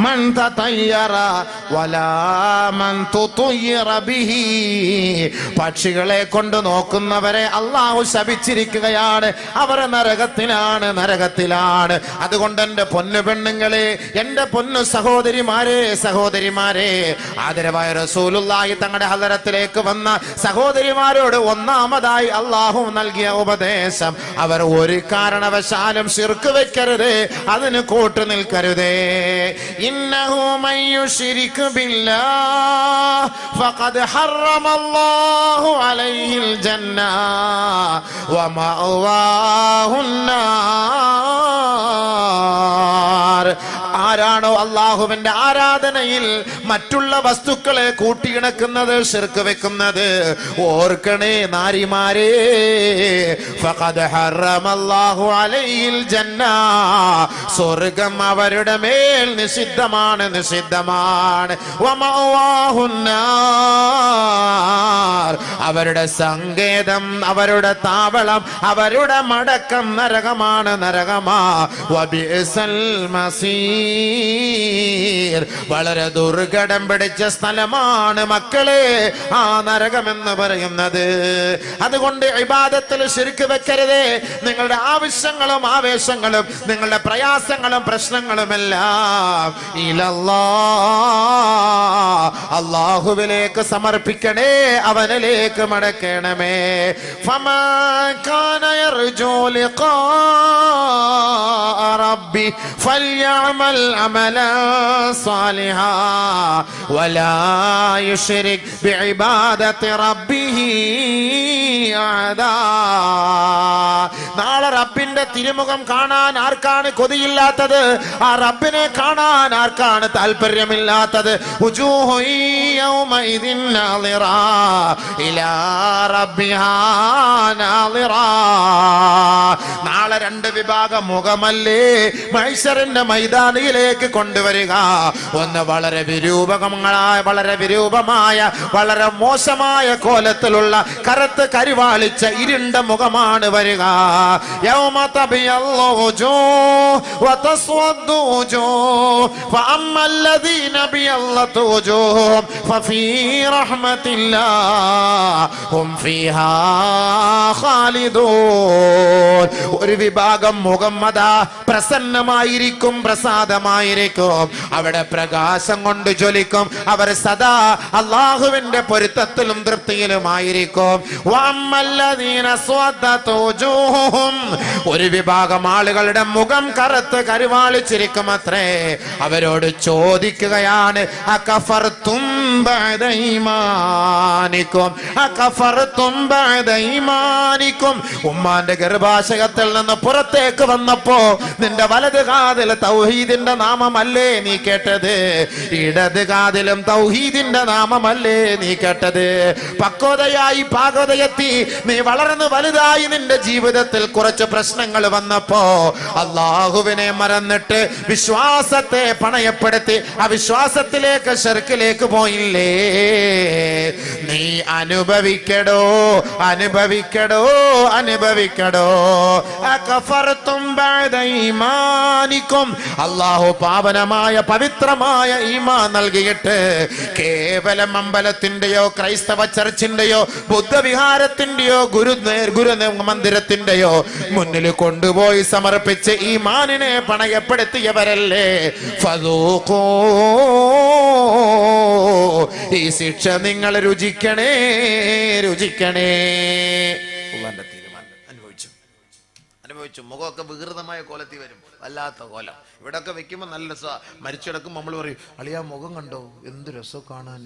മൻ തതയ്യറ വലാ മൻ തുതയ്യറ ബിഹി. പക്ഷികളെ കൊണ്ട് നോക്കുന്നവരെ അല്ലാഹു ശപിച്ചിരിക്കുകയാണ്. അവർ നരകത്തിലാണ്. അതുകൊണ്ട് എൻ്റെ പൊന്നു പെണ്ണുങ്ങളെ, എൻ്റെ പൊന്നു സഹോദരിമാരെ, ആദരവായ റസൂലുള്ളാഹി തങ്ങളുടെ ഹദറത്തിലേക്ക് വന്ന സഹോദരിമാരോട് ഒന്നാമതായി അല്ലാഹു നൽകിയ ഉപദേശം, അവർ ഒരു കാരണവശാലും ശിർക്ക് വെക്കരുത്, അതിന് കൂട്ടു നിൽക്കരുതേ. ഇന്നഹു മൻ യുശ്രിക് ബില്ലാഹ് ഫഖദ് ഹറമല്ലാഹു അലൈഹിൽ ജന്ന വമഅവാഹുൻ നാർ. ആരാണോ അള്ളാഹുവിന്റെ ആരാധനയിൽ മറ്റുള്ള വസ്തുക്കളെ കൂട്ടിയിണക്കുന്നത്, ശിർക്ക് വെക്കുന്നത്, ഓർക്കണേ നാരിമാരെ, ഫഖദ് ഹറമല്ലാഹു അലൈഹിൽ ജന്ന, സ്വർഗം അവരുടെ മേൽ നിഷിദ്ധമാണ്. വമഅവാഹുൻ നാർ, അവരുടെ സങ്കേതം, അവരുടെ താവളം, അവരുടെ മടക്കം നരകമാണ്. വബിഅസൽ മസീർ, വളരെ ദുർഘടം പിടിച്ച സ്ഥലമാണ് മക്കളെ ആ നരകമെന്ന് പറയുന്നത്. അതുകൊണ്ട് ഇബാദത്തിൽ ശിർക്ക് വെക്കരുതേ. നിങ്ങളുടെ ആവശ്യങ്ങളും ആവേശങ്ങളും നിങ്ങളുടെ പ്രയാസങ്ങളും പ്രശ്നങ്ങളുമെല്ലാം അല്ലാഹുവിലേക്ക് സമർപ്പിക്കണേ, അവനിലേക്ക് മടക്കണമേ. ഫമൻ കാന യർജു ലിഖാ റബ്ബി ഫൽയഅമൽ അമലൻ സാലിഹാ വലാ യുശ്രിക് ബിഇബാദത്തി റബ്ബിഹി അഹദാ. നാളെ റബ്ബിന്റെ തിരുമുഖം കാണാൻ ആർക്കാണ് കൊതിയില്ലാത്തത്? ആ റബ്ബിനെ കാണാൻ ആർക്കാണ് താല്പര്യമില്ലാത്തത്? വുജൂഹു യൗമഇദിൻ നാളിറാ ഇലാ റബ്ബിഹാ നാളിറാ. നാളെ രണ്ട് വിഭാഗം മുഖമല്ലേ മഹ്ശറിന്റെ മൈതാനിയിലേക്ക് കൊണ്ടുവരിക. ഒന്ന് വളരെ വിരൂപമായ വളരെ മോശമായ കോലത്തിലുള്ള കറുത്ത് കരിവാളിച്ച ഇരുണ്ട മുഖമാണ് വരിക. യൗമ തബിയല്ലു വജൂഹ് വതസ്വദ്ദു വജൂഹ് ഫഅമ്മല്ലദീന ബിയല്ലതു വജൂഹും ഫഫീ റഹ്മത്തില്ലാഹ് ഹും ഫീഹാ ഖാലിദൂൻ. ഒരു വിഭാഗം മുഖം അതാ പ്രസന്നമായിരിക്കും, പ്രസാദമായിരിക്കും, അവിടെ പ്രകാശം കൊണ്ട് ജ്വലിക്കും. അവർ സദാ അല്ലാഹുവിന്റെ പൊരുത്തത്തിലും തൃപ്തിയിലുമായിരിക്കും. ഒരു വിഭാഗം ആളുകളുടെ മുഖം കറുത്ത് കരുവാളിച്ചിരിക്കും അത്രേ. അവരോട് ചോദിക്കുകയാണ്, അകഫർതും ബഅദ ഈമാനിക്കും, അകഫർതും ബഅദ ഈമാനിക്കും. ഉമ്മാന്റെ ഗർഭാശയത്തിൽ നിന്ന് പുറത്തേക്ക് വന്നപ്പോ നിന്റെ വലത് കാതിൽ തൗഹീദിന്റെ നാമമല്ലേ നീ കേട്ടത്? ഇടത് കാതിലും തൗഹീദിന്റെ നാമമല്ലേ നീ കേട്ടത്? പക്വതയായി പാകതയെത്തി നീ വളർന്ന് വലുതായി നിന്റെ ജീവിതത്തിൽ കുറച്ച് പ്രശ്നങ്ങൾ വന്നപ്പോ അല്ലാഹുവിനെ മറന്നിട്ട് വിശ്വാസത്തെ പണയപ്പെടുത്തി അവിശ്വാസത്തിലേക്ക് ശിർക്കിലേക്ക് പോയില്ലേ? നീ അനുഭവിക്കടോ, അനുഭവിക്കടോ, അനുഭവിക്കടോ. അകഫർതും ബഅദ ഈമാനിക്കും. അല്ലാഹു പാവനമായ പവിത്രമായ ഈമാൻ നൽകിയിട്ട് കേവലം അമ്പലത്തിന്റെയോ ക്രൈസ്തവ ചർച്ചിന്റെയോ ബുദ്ധവിഹാരത്തിന്റെയോ ഗുരു മന്ദിരത്തിന്റെയോ മുന്നിൽ കൊണ്ടുപോയി സമർപ്പിച്ച് ഈമാനിനെ പണയപ്പെടുത്തിയവരല്ലേ? ഫദൂഖൂ, ഈ ശിക്ഷ നിങ്ങൾ രുചിക്കണേ, രുചിക്കണേ. അല്ലാഹുവിന്റെ തീരുമാനം അനുഭവിച്ചു. മുഖമൊക്കെ വികൃതമായ കോലത്തിൽ വരും, വല്ലാത്ത കോലം. ഇവിടെയൊക്കെ വെക്കുമ്പോൾ നല്ല രസമാണ്. മരിച്ചെടുക്കുമ്പോൾ നമ്മൾ പറയും, അളിയാ മുഖം കണ്ടോ, എന്ത് രസം കാണാൻ.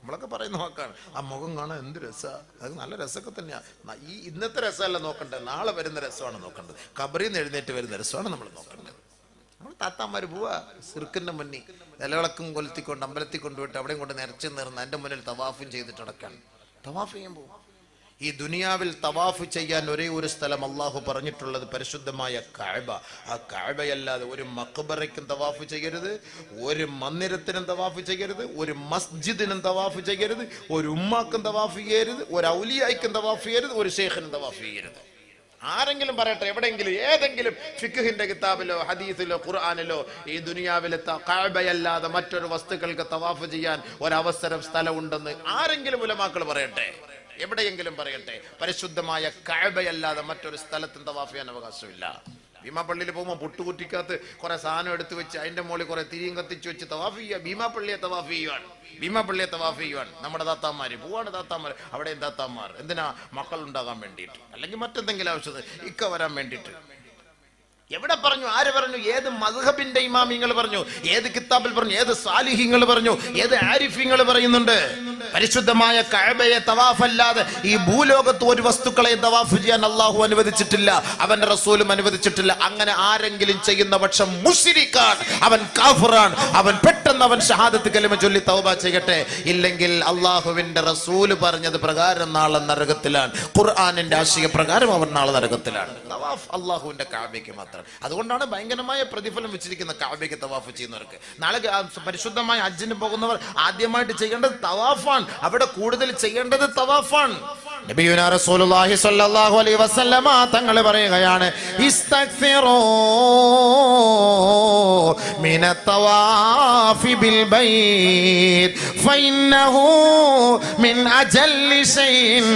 നമ്മളൊക്കെ പറയുന്ന വാക്കാണ്, ആ മുഖം കാണാൻ എന്ത് രസമാണ്. അത് നല്ല രസമൊക്കെ തന്നെയാണ്. ഈ ഇന്നത്തെ രസമല്ല നോക്കണ്ടത്, നാളെ വരുന്ന രസമാണ് നോക്കേണ്ടത്. ഖബറിൽ നിന്ന് എഴുന്നേറ്റ് വരുന്ന രസമാണ് നമ്മൾ നോക്കേണ്ടത്. നമ്മൾ താത്താമാർ പോവാ സിർക്കിന്റെ മുന്നിൽ നിലവിളക്കും കൊലുത്തിക്കൊണ്ട് അമ്പലത്തിൽ കൊണ്ടുപോയിട്ട് അവിടെയും കൊണ്ട് നിറച്ചു നിർന്ന് എൻ്റെ മുന്നിൽ തവാഫും ചെയ്തിട്ട് അടക്കാണ്. തവാഫ് ചെയ്യാൻ പോകും. ഈ ദുനിയാവിൽ തവാഫ് ചെയ്യാൻ ഒരേ ഒരു സ്ഥലം അള്ളാഹു പറഞ്ഞിട്ടുള്ളത് പരിശുദ്ധമായ കഅബ. ആ കഅബയല്ലാതെ ഒരു മഖ്ബറയ്ക്കും തവാഫ് ചെയ്യരുത്, ഒരു മന്ദിരത്തിനും തവാഫ് ചെയ്യരുത്, ഒരു മസ്ജിദിനും തവാഫ് ചെയ്യരുത്, ഒരു ഉമ്മാക്കും തവാഫ് ചെയ്യരുത്, ഒരു ഔലിയായ്ക്കും തവാഫ് ചെയ്യരുത്, ഒരു ശൈഖിനും തവാഫ് ചെയ്യരുത്. ആരെങ്കിലും പറയട്ടെ, എവിടെയെങ്കിലും ഏതെങ്കിലും ഫിഖ്ഹിന്റെ കിതാബിലോ ഹദീസിലോ ഖുർആനിലോ ഈ ദുനിയാവിലെ കഅബയല്ലാതെ മറ്റൊരു വസ്തുക്കൾക്ക് തവാഫ് ചെയ്യാൻ ഒരവസരം സ്ഥലമുണ്ടെന്ന് ആരെങ്കിലും ഉലമാക്കൾ പറയട്ടെ? എവിടെയെങ്കിലും പറയട്ടെ? പരിശുദ്ധമായ കഅബയല്ലാതെ മറ്റൊരു സ്ഥലത്തും തവാഫ് ചെയ്യാൻ അവകാശമില്ല. ഭീമാപ്പള്ളിയിൽ പോകുമ്പോൾ പുട്ടുകുറ്റിക്കകത്ത് കുറെ സാധനം എടുത്തു വെച്ച് അതിന്റെ മുകളിൽ കുറെ തിരിയും കത്തിച്ചു വെച്ച് തവാഫ് ചെയ്യുക. ഭീമാപ്പള്ളിയെ തവാഫ് ചെയ്യുവാൻ, ഭീമാപ്പള്ളിയെ തവാഫ് ചെയ്യുവാൻ നമ്മുടെ താത്താമാര് പോവാണ്. താത്താമാർ അവിടെയും താത്താമാർ എന്തിനാ? മക്കൾ ഉണ്ടാകാൻ വേണ്ടിയിട്ട്, അല്ലെങ്കിൽ മറ്റെന്തെങ്കിലും ആവശ്യത്തിന് ഇക്ക വരാൻ വേണ്ടിയിട്ട്. എവിടെ പറഞ്ഞു? ആര് പറഞ്ഞു? ഏത് മദ്ഹബിന്റെ ഇമാമിങ്ങൾ പറഞ്ഞു? ഏത് കിതാബിൽ പറഞ്ഞു? ഏത് സാലിഹ്യങ്ങൾ പറഞ്ഞു? ഏത് ആരിഫ്യങ്ങൾ പറയുന്നുണ്ട്? പരിശുദ്ധമായ കഅബയെ തവാഫല്ലാതെ ഈ ഭൂലോകത്ത് ഒരു വസ്തുക്കളെ തവാഫ് ചെയ്യാൻ അള്ളാഹു അനുവദിച്ചിട്ടില്ല, അവന്റെ റസൂലും അനുവദിച്ചിട്ടില്ല. അങ്ങനെ ആരെങ്കിലും ചെയ്യുന്ന പക്ഷം മുശ്രിക്കാണ്, അവൻ കാഫിറാണ്. അവൻ പെട്ടെന്ന് അവൻ ഷഹാദത്ത് കലിമ ചൊല്ലി തൗബ ചെയ്യട്ടെ. ഇല്ലെങ്കിൽ അള്ളാഹുവിന്റെ റസൂല് പറഞ്ഞത് പ്രകാരം നാളെ നരകത്തിലാണ്. ഖുർആനിന്റെ ആശയ പ്രകാരം അവൻ നാളെ നരകത്തിലാണ്. തവാഫ് അള്ളാഹുവിന്റെ കഅബയ്ക്ക് മാത്രം. അതുകൊണ്ടാണ് ഭയങ്കരമായ പ്രതിഫലം വെച്ചിരിക്കുന്ന കഅബയ്ക്ക് തവാഫ് ചെയ്യുന്നവർക്ക്. നാളെ പരിശുദ്ധമായ ഹജ്ജിന് പോകുന്നവർ ആദ്യമായിട്ട് ചെയ്യേണ്ടത് തവാഫാണ്. അവിടെ കൂടുതൽ ചെയ്യേണ്ടത് തവാഫാണ്. നബിയുനാ റസൂലുള്ളാഹി സ്വല്ലല്ലാഹു അലൈഹി വസല്ലമ തങ്ങൾ പറയുകയാണ്, ഇസ്തഗ്ഫിറൂ മിനത് തവാഫി ബിൽ ബൈത്ത് ഫഇന്നഹു മിൻ അജല്ലി ശൈഇൻ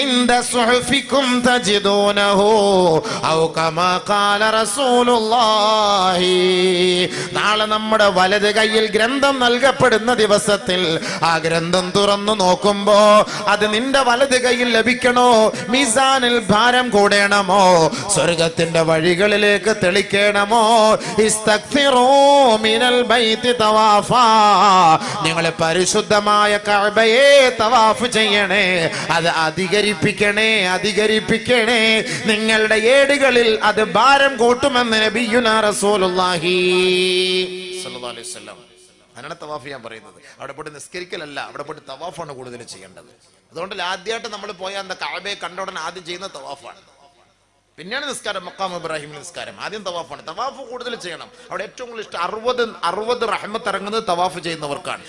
ഇൻദ സുഹുഫികും തജിദൂനഹു ഔ കമാ ഖാല റസൂലുള്ളാഹി. നാളെ നമ്മുടെ വലത് കയ്യിൽ ഗ്രന്ഥം നൽകപ്പെടുന്ന ദിവസത്തിൽ ആ ഗ്രന്ഥം തുറന്നു നോക്കുമ്പോ അത് നിന്റെ വലത് കയ്യിൽ ലഭിക്കണോ, മീസാനിൽ ഭാരം കൂടണമോ, സ്വർഗത്തിന്റെ വഴികളിലേക്ക് തെളിക്കണമോ, ഇസ്തഗ്ഫിറൂ മിനൽ ബൈത്തി തവാഫാ, നിങ്ങൾ പരിശുദ്ധമായ കഅബയെ തവാഫ് ചെയ്യണേ, അത് അധികരിപ്പിക്കണേ, അധികരിപ്പിക്കണേ, നിങ്ങളുടെ ഏടുകളിൽ അത് ഭാരം കൂട്ടുമെന്ന് നബിയുനാ റസൂലുള്ളാഹി സ്വല്ലല്ലാഹു അലൈഹി വസല്ലം. അങ്ങനെ തവാഫ് ചെയ്യാൻ പറയുന്നത്. അവിടെ പോയിട്ട് നിസ്കരിക്കലല്ല, അവിടെ പോയിട്ട് തവാഫാണ് കൂടുതൽ ചെയ്യേണ്ടത്. അതുകൊണ്ട് ആദ്യമായിട്ട് നമ്മൾ പോയാൽ എന്താ, കഅബയെ കണ്ട ഉടനെ ആദ്യം ചെയ്യുന്ന തവാഫാണ്, പിന്നെയാണ് നിസ്കാരം. മഖാം ഇബ്രാഹിം നിസ്കാരം, ആദ്യം തവാഫാണ്. തവാഫ് കൂടുതൽ ചെയ്യണം. അവിടെ ഏറ്റവും കൂടുതൽ ഇഷ്ടം 60 റഹ്മത്ത് ഇറങ്ങുന്നത് തവാഫ് ചെയ്യുന്നവർക്കാണ്.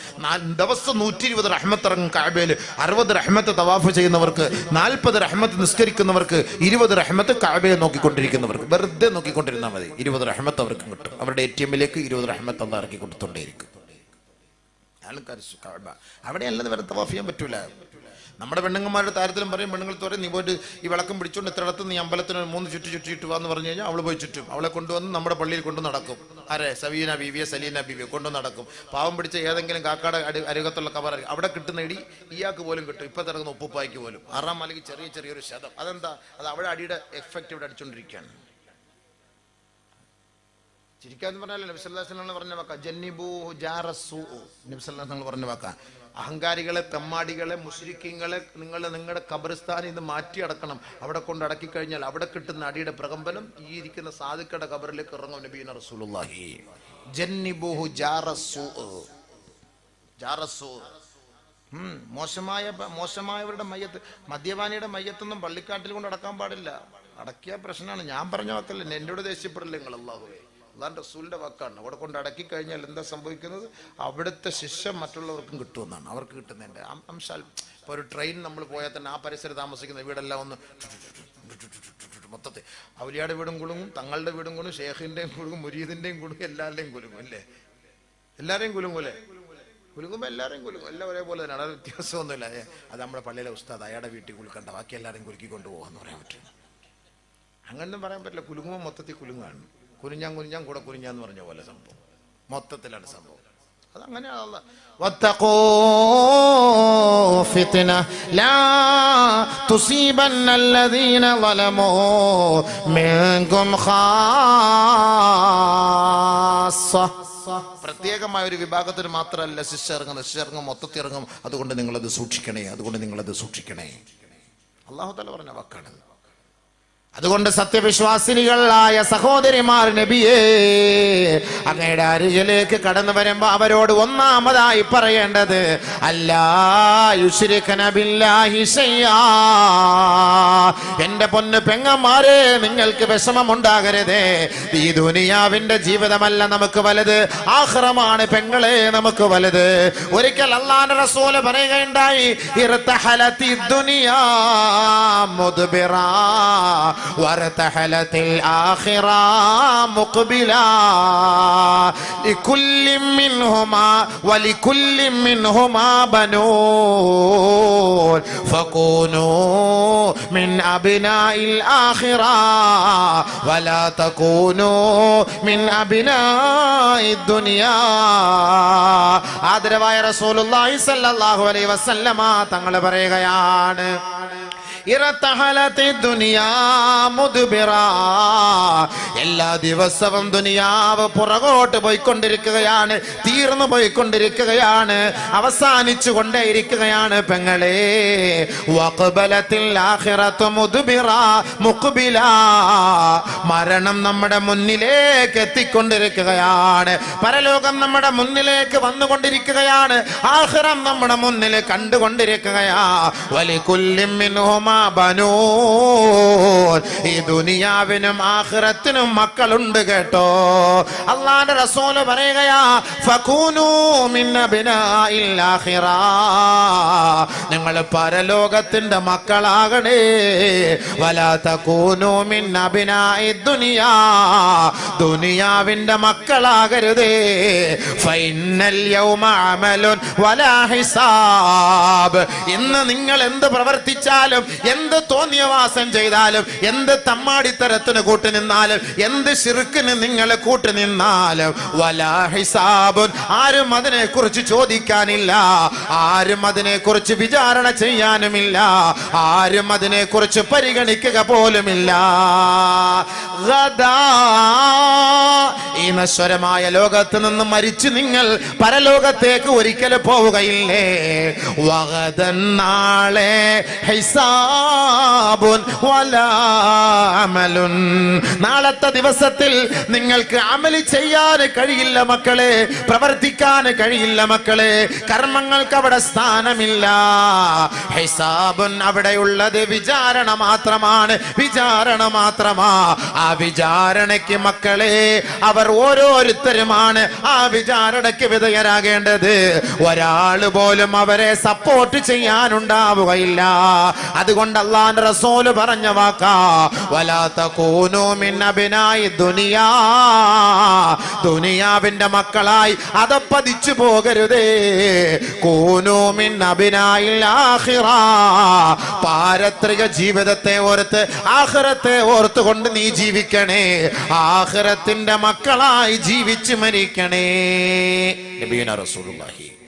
ദിവസം 120 റഹ്മത്ത് ഇറങ്ങും കഅബയിൽ. 60 റഹ്മത്ത് തവാഫ് ചെയ്യുന്നവർക്ക്, 40 റഹ്മത്ത് നിസ്കരിക്കുന്നവർക്ക്, 20 റഹ്മത്ത് കഅബയെ നോക്കിക്കൊണ്ടിരിക്കുന്നവർക്ക്. വെറുതെ നോക്കിക്കൊണ്ടിരുന്നാൽ മതി, 20 റഹ്മത്ത് അവർക്ക് കിട്ടും. അവരുടെ ATM-ലേക്ക് 20 റഹ്മത്ത് അള്ളാഹ് ഇറക്കി കൊടുത്തോണ്ടേയിരിക്കും. ആൾക്കാർ കഅബ അവിടെയല്ലെന്ന് വേറെ തവാഫ് ചെയ്യാൻ പറ്റൂല. നമ്മുടെ പെണ്ണുങ്ങന്മാരുടെ താരത്തിലും പറയും, പെണ്ണുങ്ങൾ പറയും, നീ പോയിട്ട് ഈ വിളക്കം പിടിച്ചുകൊണ്ട് ഇത്രയിടത്ത് നീ അമ്പലത്തിന് 3 ചുറ്റി വാന്ന് പറഞ്ഞു കഴിഞ്ഞാൽ അവൾ പോയി ചുറ്റും. അവളെ കൊണ്ടുവന്ന് നമ്മുടെ പള്ളിയിൽ കൊണ്ടു നടക്കും. ആരെ? സവീന ബീവിയെ, സലീന ബീവിയെ കൊണ്ടു നടക്കും. പാവം പിടിച്ച ഏതെങ്കിലും കാക്കാടെ അരുകത്തുള്ള കവർ അവിടെ കിട്ടുന്ന ഇടി ഇയാൾക്ക് പോലും കിട്ടും. ഇപ്പം തിറങ്ങുന്ന ഉപ്പുപ്പായ്ക്ക് പോലും. 6-ാം മലയ്ക്ക് ചെറിയൊരു ശതം. അതെന്താ? അത് അവിടെ അടിയുടെ എഫക്റ്റ് ഇവിടെ അടിച്ചുകൊണ്ടിരിക്കുകയാണ്. ചിരിക്കാന്ന് പറഞ്ഞാൽ നബി സല്ലല്ലാഹു അലൈഹി വസല്ലം പറഞ്ഞ വാക്കാ, ജന്നിബൂ ജാറസൂ. നബി സല്ലല്ലാഹു അലൈഹി വസല്ലം പറഞ്ഞ വാക്കാ, അഹങ്കാരികളെ, തെമ്മാടികളെ, മുശ്രിക്കീങ്ങളെ നിങ്ങൾ നിങ്ങളുടെ ഖബർസ്ഥാനിൽ നിന്ന് മാറ്റി അടക്കണം. അവിടെ കൊണ്ട് അടക്കി കഴിഞ്ഞാൽ അവിടെ കിട്ടുന്ന അടിയുടെ പ്രകമ്പനം ഈ ഇരിക്കുന്ന സാധുക്കളുടെ ഖബറിലേക്ക് ഇറങ്ങും. നബിയുന റസൂലുള്ളാഹി. ജന്നിബൂഹു ജാറസൂ. ജാറസൂ മോശമായവരുടെ മയ്യത്ത്, മദ്യപാനിയുടെ മയ്യത്തൊന്നും പള്ളിക്കാട്ടിൽ കൊണ്ട് അടക്കാൻ പാടില്ല. അടക്കിയ പ്രശ്നമാണ്. ഞാൻ പറഞ്ഞ വാക്കല്ല, എന്നോട് ദേഷ്യപ്പെടില്ല നിങ്ങൾ. അല്ലാഹുവേ, അള്ളാഹുവിന്റെ റസൂലിന്റെ വാക്കാണ്. അവിടെ കൊണ്ട് അടക്കി കഴിഞ്ഞാൽ എന്താ സംഭവിക്കുന്നത്? അവിടുത്തെ ശിക്ഷ മറ്റുള്ളവർക്കും കിട്ടുമെന്നാണ്. അവർക്ക് കിട്ടുന്നതിന്റെ അംശാൽ. ഇപ്പോൾ ഒരു ട്രെയിൻ നമ്മൾ പോയാൽ തന്നെ ആ പരിസരം താമസിക്കുന്ന വീടെല്ലാം ഒന്ന് മൊത്തത്തിൽ ഔലിയാടെ വീടും കുലുങ്ങും, തങ്ങളുടെ വീടും കുലുങ്ങും, ഷേഖിന്റെയും കുലുങ്ങും, മുരീദിന്റെയും കുലുങ്ങും, എല്ലാവരുടെയും കുലുങ്ങും. അല്ലേ? എല്ലാവരെയും കുലുങ്ങൂല്ലേ? കുലുങ്ങുമ്പോൾ എല്ലാവരെയും കുലുങ്ങും. എല്ലാം ഒരേപോലെ തന്നെ, അവിടെ വ്യത്യാസമൊന്നുമില്ല. അത് നമ്മുടെ പള്ളിയിലെ ഉസ്താദ് അയാളുടെ വീട്ടിൽ കുലുക്കണ്ട, ബാക്കി എല്ലാവരെയും കുലുക്കിക്കൊണ്ട് പോകാന്ന് പറയാൻ പറ്റില്ല. അങ്ങനൊന്നും പറയാൻ പറ്റില്ല. കുലുങ്ങുമ്പോൾ മൊത്തത്തിൽ കുലുങ്ങാണ്. കുനിഞ്ഞാൻ കൂടെ കുനിഞ്ഞാന്ന് പറഞ്ഞ പോലെ സംഭവം. മൊത്തത്തിലാണ് സംഭവം. അതങ്ങനെയാണല്ലോ. വത്തഖൂ ഫിത്ന ലാ തുസീബന്ന അല്ലദീന ളലമൂ മിൻകും ഖാസ്സ. പ്രത്യേകമായ ഒരു വിഭാഗത്തിന് മാത്രമല്ല ശിക്ഷ ഇറങ്ങുന്നത്. ശിക്ഷ ഇറങ്ങും, മൊത്തത്തിൽ ഇറങ്ങും. അതുകൊണ്ട് നിങ്ങളത് സൂക്ഷിക്കണേ, അതുകൊണ്ട് നിങ്ങളത് സൂക്ഷിക്കണേ. അല്ലാഹു തആല പറഞ്ഞ വാക്കാണ്. അതുകൊണ്ട് സത്യവിശ്വാസിനികളായ സഹോദരിമാർ, നബിയേ, അങ്ങയുടെ അരികിലേക്ക് കടന്നു വരുമ്പോ അവരോട് ഒന്നാമതായി പറയേണ്ടത് അല്ലാ യുശ്രികന ബില്ലാഹി ശൈആ. എന്റെ പൊന്നു പെങ്ങന്മാരെ, നിങ്ങൾക്ക് വിഷമമുണ്ടാകരുതേ. ഈ ദുനിയാവിന്റെ ജീവിതമല്ല നമുക്ക് വലുത്, ആഖിറമാണ് പെങ്ങളെ നമുക്ക് വലുത്. ഒരിക്കൽ അല്ലാഹുവിന്റെ റസൂൽ പറയുകയുണ്ടായി, ഇർതഹലത്തി ദുനിയാ മുദ്ബിറാ وارتحلت الآخرة مقبلا لكل منهما ولكل منهما بنون فكونوا من أبناء الآخرة ولا تكونوا من أبناء الدنيا. ആദരവായ റസൂലുള്ളാഹി സ്വല്ലല്ലാഹു അലൈഹി വസല്ലമ തങ്ങൾ പറയുകയാണ്, എല്ലാ ദിവസവും ദുനിയാവ് പുറകോട്ട് പോയിക്കൊണ്ടിരിക്കുകയാണ്, തീർന്നു പോയിക്കൊണ്ടിരിക്കുകയാണ്, അവസാനിച്ചു കൊണ്ടേയിരിക്കുകയാണ് പെങ്ങളെ. വഖബലത്തിൽ ആഖിറത്തു മുദ്ബിറാ മുഖ്ബിലാ. മരണം നമ്മുടെ മുന്നിലേക്ക് എത്തിക്കൊണ്ടിരിക്കുകയാണ്, പരലോകം നമ്മുടെ മുന്നിലേക്ക് വന്നുകൊണ്ടിരിക്കുകയാണ്, ആഖിറം നമ്മുടെ മുന്നിൽ കണ്ടുകൊണ്ടിരിക്കുകയാ. വലികുല്ലിൻ മിൻഹുമാ ബനൂൻ. ഈ ദുനിയാവിനും ആഖിറത്തിനും മക്കളുണ്ട് കേട്ടോ. അല്ലാഹുവിന്റെ റസൂൽ പറയുകയാ, ഫകൂനൂ മിൻ അബ്നാഇൽ ആഖിറ. നിങ്ങൾ പരലോകത്തിന്റെ മക്കളാകണേ. വലാ തകൂനൂ മിൻ അബ്നാഇദ് ദുനിയാ. ദുനിയാവിന്റെ മക്കളാകരുതേ. ഫഇന്നൽ യൗമ അമലുൻ വലാ ഹിസാബ്. ഇന്ന് നിങ്ങൾ എന്ത് പ്രവർത്തിച്ചാലും എന്ത് തോന്നിയവാസം ചെയ്താലും, എന്ത് തമ്മാടിത്തരത്തിന് കൂട്ടുനിന്നാലും, എന്ത് ശിർക്കിന് നിങ്ങൾ കൂട്ടുനിന്നാലും വലാ ഹിസാബുൻ, ആരും അതിനെ കുറിച്ച് ചോദിക്കാനില്ല, ആരും അതിനെ കുറിച്ച് വിചാരണ ചെയ്യാനുമില്ല, ആരും അതിനെ കുറിച്ച് പരിഗണിക്കുക പോലുമില്ല. ഈ നശ്വരമായ ലോകത്ത് നിന്ന് മരിച്ചു നിങ്ങൾ പരലോകത്തേക്ക് ഒരിക്കലും പോവുകയില്ലേ. വഗദൻ, നാളെ ഹിസാബുൻ വലാ അമലുൻ, നാളത്തെ ദിവസത്തിൽ നിങ്ങൾക്ക് അമല് ചെയ്യാൻ കഴിയില്ല മക്കളെ, പ്രവർത്തിക്കാൻ കഴിയില്ല മക്കളെ, കർമ്മങ്ങൾക്ക് അവിടെ സ്ഥാനമില്ല. ഹിസാബുൻ, അവിടെയുള്ളത് വിചാരണ മാത്രമാണ്, വിചാരണ മാത്രമാ. ആ വിചാരണയ്ക്ക് മക്കളെ അവർ ഓരോരുത്തരുമാണ് ആ വിചാരണയ്ക്ക് വിധേയരാകേണ്ടത്. ഒരാൾ പോലും അവരെ സപ്പോർട്ട് ചെയ്യാനുണ്ടാവുകയില്ല. അതുകൊണ്ട് അല്ലാഹുവിന്റെ റസൂൽ പറഞ്ഞ വാക്കാ, വലാ തകൂനൂ മിൻ അബ്നായി ദുനിയാ, ദുനിയാവിന്റെ മക്കളായി അതപ്പതിച്ചു പോകരുതേ. കൂനൂ മിൻ അബ്നായിൽ ആഖിറ, പാരത്രിക ജീവിതത്തെ ഓർത്ത് ആഖിറത്തെ ഓർത്തുകൊണ്ട് നീ ജീവിക്കണേ, ആഖിറത്തിന്റെ മക്കളായി ജീവിച്ചു മരിക്കണേ. നബിയുനാ റസൂലുള്ളാഹി